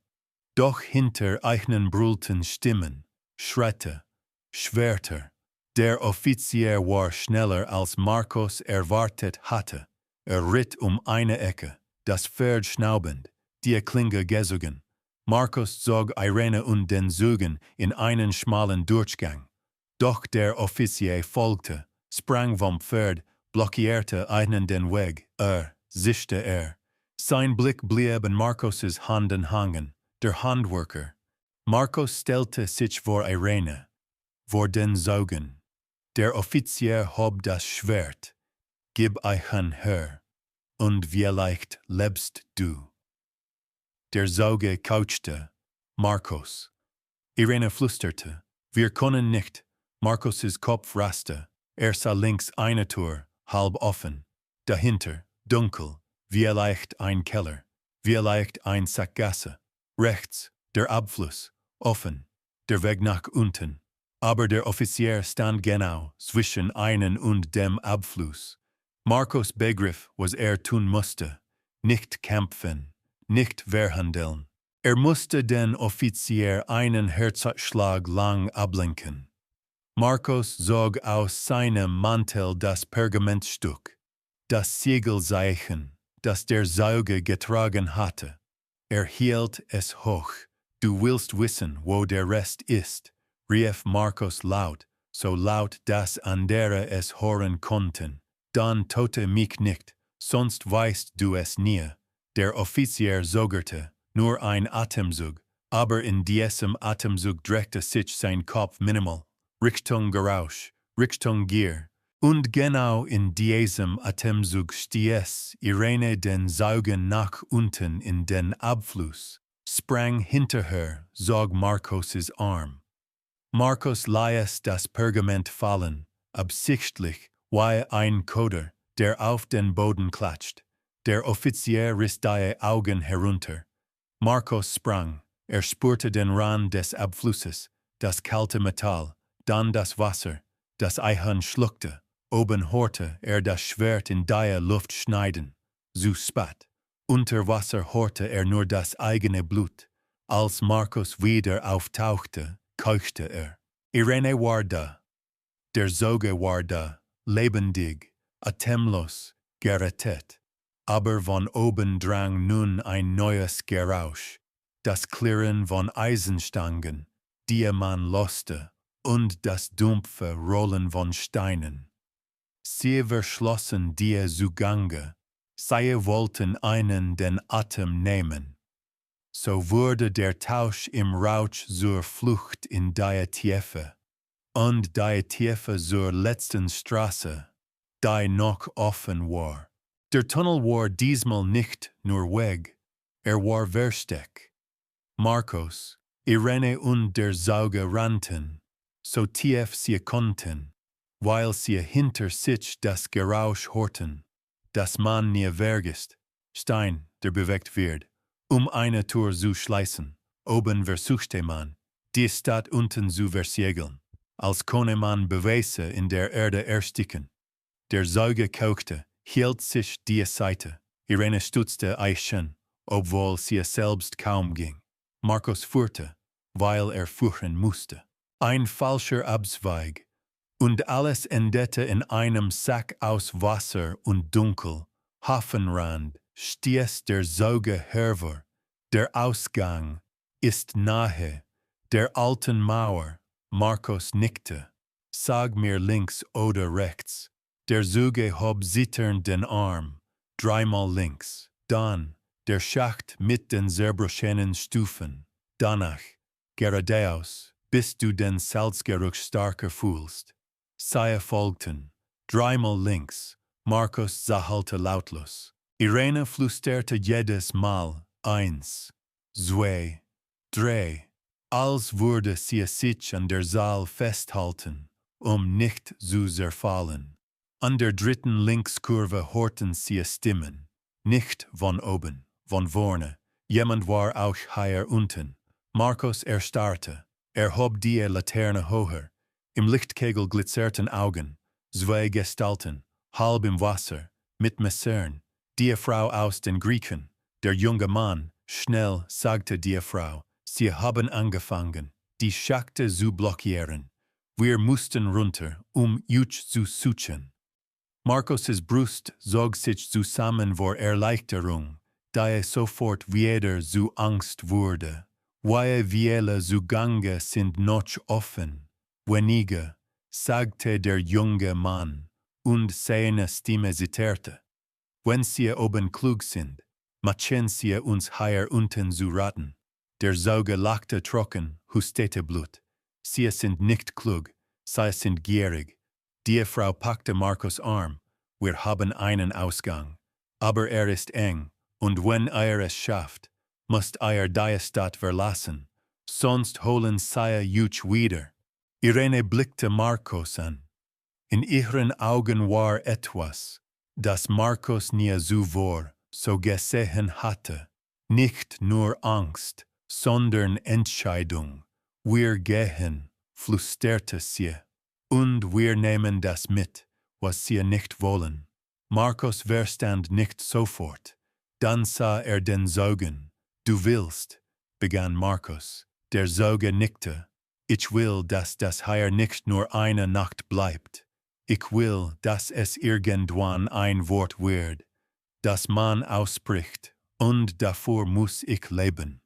Doch hinter ihnen brüllten Stimmen, Schritte, Schwerter. Der Offizier war schneller als Markos erwartet hatte. Ritt eine Ecke, das Pferd schnaubend, die Klinge gezogen. Markos zog Irene und den Zugen in einen schmalen Durchgang. Doch der Offizier folgte, sprang vom Pferd, blockierte ihnen den Weg. Zischte. Sein Blick blieb in Markos' Händen hängen, der Handwerker. Markos stellte sich vor Irene, vor den Zugen. Der Offizier hob das Schwert. Gib ihn her, und vielleicht lebst du. Der Sauge couchte. Markos. Irene flüsterte. Wir können nicht. Markos' Kopf raste. Sah links eine Tür, halb offen. Dahinter, dunkel, vielleicht ein Keller, vielleicht ein Sackgasse. Rechts, der Abfluss, offen, der Weg nach unten. Aber der Offizier stand genau zwischen einen und dem Abfluss. Markos begriff, was tun musste. Nicht kämpfen, nicht verhandeln. Musste den Offizier einen Herzschlag lang ablenken. Markos zog aus seinem Mantel das Pergamentstück, das Siegelzeichen, das der Sauge getragen hatte. Hielt es hoch. Du willst wissen, wo der Rest ist, rief Markos laut, so laut, dass andere es hören konnten. Dann tote mich nicht, sonst weißt du es nie. Der Offizier zögerte, nur ein Atemzug, aber in diesem Atemzug drehte sich sein Kopf minimal, Richtung Geräusch, Richtung Gier. Und genau in diesem Atemzug stieß Irene den Saugen nach unten in den Abfluss, sprang hinterher, zog Markos' Arm. Markos ließ das Pergament fallen, absichtlich, wie ein Köder, der auf den Boden klatscht. Der Offizier riss die Augen herunter. Markos sprang, spürte den Rand des Abflusses, das kalte Metall, dann das Wasser, das Eihorn schluckte, oben hörte das Schwert in der Luft schneiden, so spat. Unter Wasser hörte nur das eigene Blut. Als Markos wieder auftauchte, keuchte Irene war da. Der Sauge war da, lebendig, atemlos, gerettet. Aber von oben drang nun ein neues Gerausch, das Klirren von Eisenstangen, die man loste, und das dumpfe Rollen von Steinen. Sie verschlossen die Zugange, sie wollten einen den Atem nehmen. So wurde der Tausch im Rausch zur Flucht in die Tiefe, und die Tiefe zur letzten Straße, die noch offen war. Der Tunnel war diesmal nicht nur Weg, war Versteck. Markos, Irene und der Sauge rannten, so tief sie konnten, weil sie hinter sich das Gerausch hörten, das man nie vergisst, Stein, der bewegt wird, eine Tür zu schließen. Oben versuchte man, die Stadt unten zu versiegeln, als könne man Beweise in der Erde ersticken. Der Sauge kochte, hielt sich die Seite. Irene stützte Eichen, obwohl sie es selbst kaum ging. Markos fuhrte, weil fuhren musste. Ein falscher Abzweig, und alles endete in einem Sack aus Wasser und Dunkel. Hafenrand stieß der Sauge hervor. Der Ausgang ist nahe, der alten Mauer. Markos nickte. Sag mir links oder rechts. Der Sauge hob zitternd den Arm. Dreimal links. Dann der Schacht mit den zerbrochenen Stufen. Danach geradeaus, bis du den Salzgeruch starker fühlst. Sie folgten. Dreimal links. Markos zahalte lautlos. Irene flüsterte jedes Mal 1, 2, 3. Als würde sie sich an der Saal festhalten, nicht zu zerfallen. An der dritten Linkskurve hörten sie Stimmen. Nicht von oben, von vorne. Jemand war auch hier unten. Markos erstarrte. Hob die Laterne höher. Im Lichtkegel glitzerten Augen. Zwei Gestalten, halb im Wasser, mit Messern. Die Frau aus den Griechen. Der junge Mann, schnell, sagte die Frau. Sie haben angefangen, die Schachte zu blockieren. Wir mussten runter, Jutsch zu suchen. Markos' Brust zog sich zusammen vor Erleichterung, da sofort wieder zu Angst wurde. Viele Zugange sind noch offen. Wenige, sagte der junge Mann, und seine Stimme zitterte. Wenn sie oben klug sind, machen sie uns hier unten zu raten. Der Sauge lachte trocken, hustete Blut. Sie sind nicht klug, sie sind gierig. Die Frau packte Markos Arm. Wir haben einen Ausgang. Aber ist eng, und wenn es schafft, müsst die Stadt verlassen. Sonst holen sie Jutsch wieder. Irene blickte Markos an. In ihren Augen war etwas, das Markos nie zuvor so gesehen hatte. Nicht nur Angst, sondern Entscheidung. Wir gehen, flüsterte sie, und wir nehmen das mit, was sie nicht wollen. Markos verstand nicht sofort. Dann sah den Saugen. Du willst, begann Markos. Der Sauge nickte. Ich will, dass das hier nicht nur eine Nacht bleibt. Ich will, dass es irgendwann ein Wort wird, das man ausspricht, und dafür muss ich leben.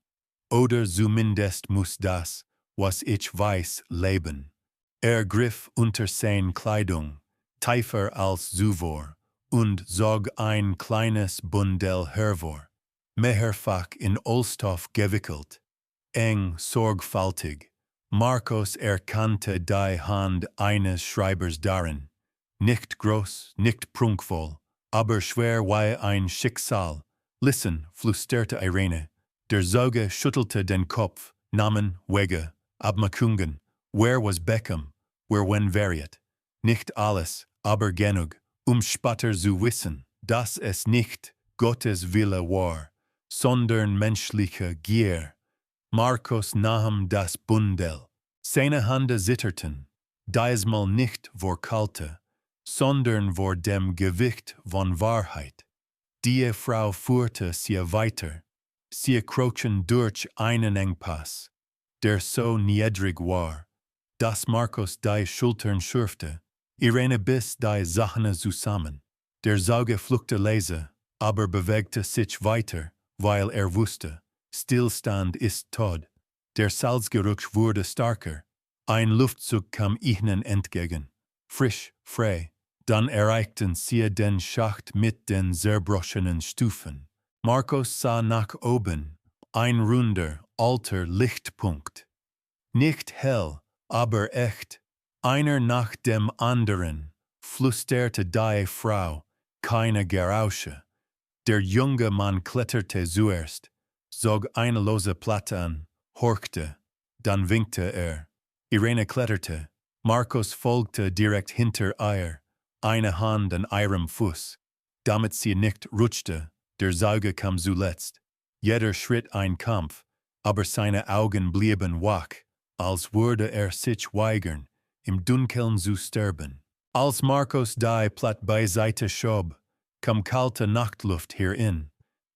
Oder zumindest muss das, was ich weiß, leben. Griff unter seine Kleidung, tiefer als zuvor, und zog ein kleines Bundel hervor, mehrfach in Ollstoff gewickelt, eng, sorgfältig. Markos erkannte die Hand eines Schreibers darin, nicht groß, nicht prunkvoll, aber schwer wie ein Schicksal. Listen, flüsterte Irene. Der Sauge schüttelte den Kopf. Namen, Wege, Abmachungen. Wer was Beckham? Wer wen variet? Nicht alles, aber genug, später zu wissen, dass es nicht Gottes Wille war, sondern menschliche Gier. Markos nahm das Bundel. Seine Hände zitterten, diesmal nicht vor Kälte, sondern vor dem Gewicht von Wahrheit. Die Frau führte sie weiter. Sie krochen durch einen Engpass, der so niedrig war, dass Markos die Schultern schürfte. Irene biss die Zähne zusammen. Der Sauge fluchte leise, aber bewegte sich weiter, weil wusste, Stillstand ist Tod. Der Salzgeruch wurde stärker. Ein Luftzug kam ihnen entgegen. Frisch, frei. Dann erreichten sie den Schacht mit den zerbrochenen Stufen. Markos sah nach oben. Ein runder, alter Lichtpunkt. Nicht hell, aber echt. Einer nach dem anderen, flüsterte die Frau, keine Geräusche. Der junge Mann kletterte zuerst, zog eine lose Platte an, horchte, dann winkte Irene kletterte, Markos folgte direkt hinter ihr, eine Hand an ihrem Fuß, damit sie nicht rutschte, der Sauge kam zuletzt. Jeder Schritt ein Kampf, aber seine Augen blieben wach, als würde sich weigern, im Dunkeln zu sterben. Als Markos die Platte beiseite schob, kam kalte Nachtluft hierin.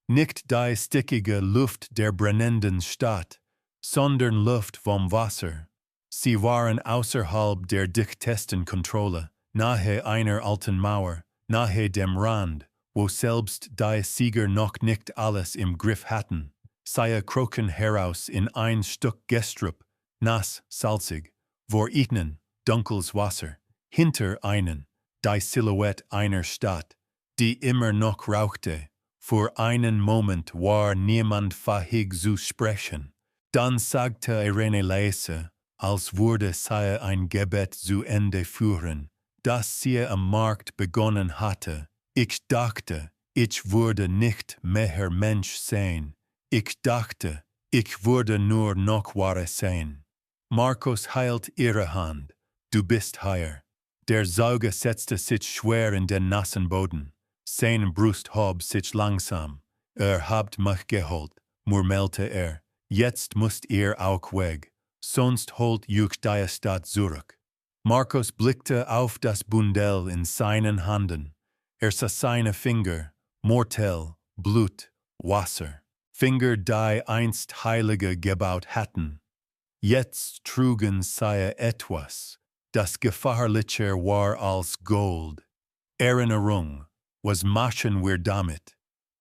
Nicht die stickige Luft der brennenden Stadt, sondern Luft vom Wasser. Sie waren außerhalb der dichtesten Kontrolle, nahe einer alten Mauer, nahe dem Rand, wo selbst die Sieger noch nicht alles im Griff hatten. Sie krochen heraus in ein Stück Gestrüpp, nass, salzig, vor ihnen dunkles Wasser, hinter ihnen die Silhouette einer Stadt, die immer noch rauchte. Für einen Moment war niemand fähig zu sprechen. Dann sagte Irene leise, als würde sie ein Gebet zu Ende führen, dass sie am Markt begonnen hatte. Ich dachte, ich würde nicht mehr Mensch sein. Ich dachte, ich würde nur noch Ware sein. Markos hielt ihre Hand. Du bist hier. Der Sauge setzte sich schwer in den nassen Boden. Seine Brust hob sich langsam. Habt mich geholt, murmelte Jetzt müsst ihr auch weg, sonst holt euch die Stadt zurück. Markos blickte auf das Bundel in seinen Händen. Sah seine Finger, Mortel, Blut, Wasser. Finger, die einst Heilige gebaut hatten. Jetzt trugen sie etwas, das gefährlicher war als Gold. Erinnerung. Was machen wir damit?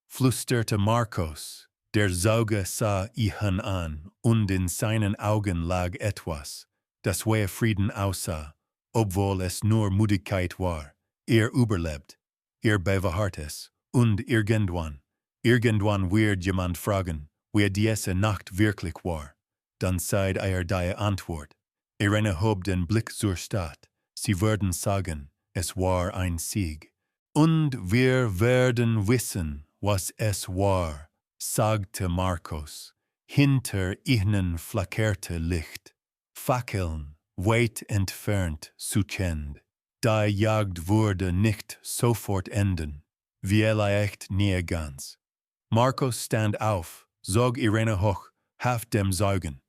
Flüsterte Markos. Der Sauge sah ihn an, und in seinen Augen lag etwas, das wie Frieden aussah, obwohl es nur Müdigkeit war. Überlebt, bewahrte es, und irgendwann wird jemand fragen, wie diese Nacht wirklich war. Dann seid die Antwort. Irene hob den Blick zur Stadt. Sie würden sagen, es war ein Sieg. Und wir werden wissen, was es war, sagte Markos. Hinter ihnen flackerte Licht. Fackeln, weit entfernt, suchend. Die Jagd würde nicht sofort enden, vielleicht nie ganz. Markos stand auf, zog Irene hoch, half dem Saugen.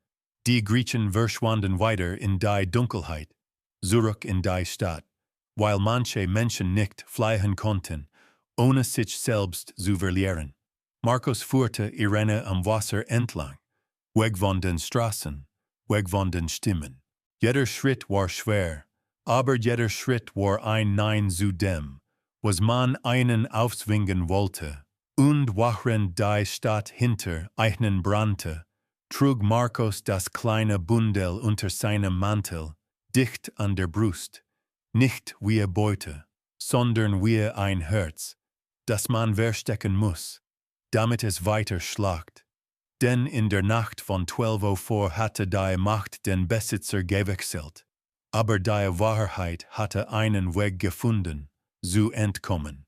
Die Griechen verschwanden weiter in die Dunkelheit, zurück in die Stadt. Weil manche Menschen nicht fliehen konnten, ohne sich selbst zu verlieren. Markos führte Irene am Wasser entlang, weg von den Straßen, weg von den Stimmen. Jeder Schritt war schwer, aber jeder Schritt war ein Nein zu dem, was man einen aufzwingen wollte. Und während die Stadt hinter ihnen brannte, trug Markos das kleine Bundel unter seinem Mantel, dicht an der Brust. Nicht wie Beute, sondern wie ein Herz, das man verstecken muss, damit es weiter schlagt. Denn in der Nacht von 12:04 hatte die Macht den Besitzer gewechselt, aber die Wahrheit hatte einen Weg gefunden, zu entkommen.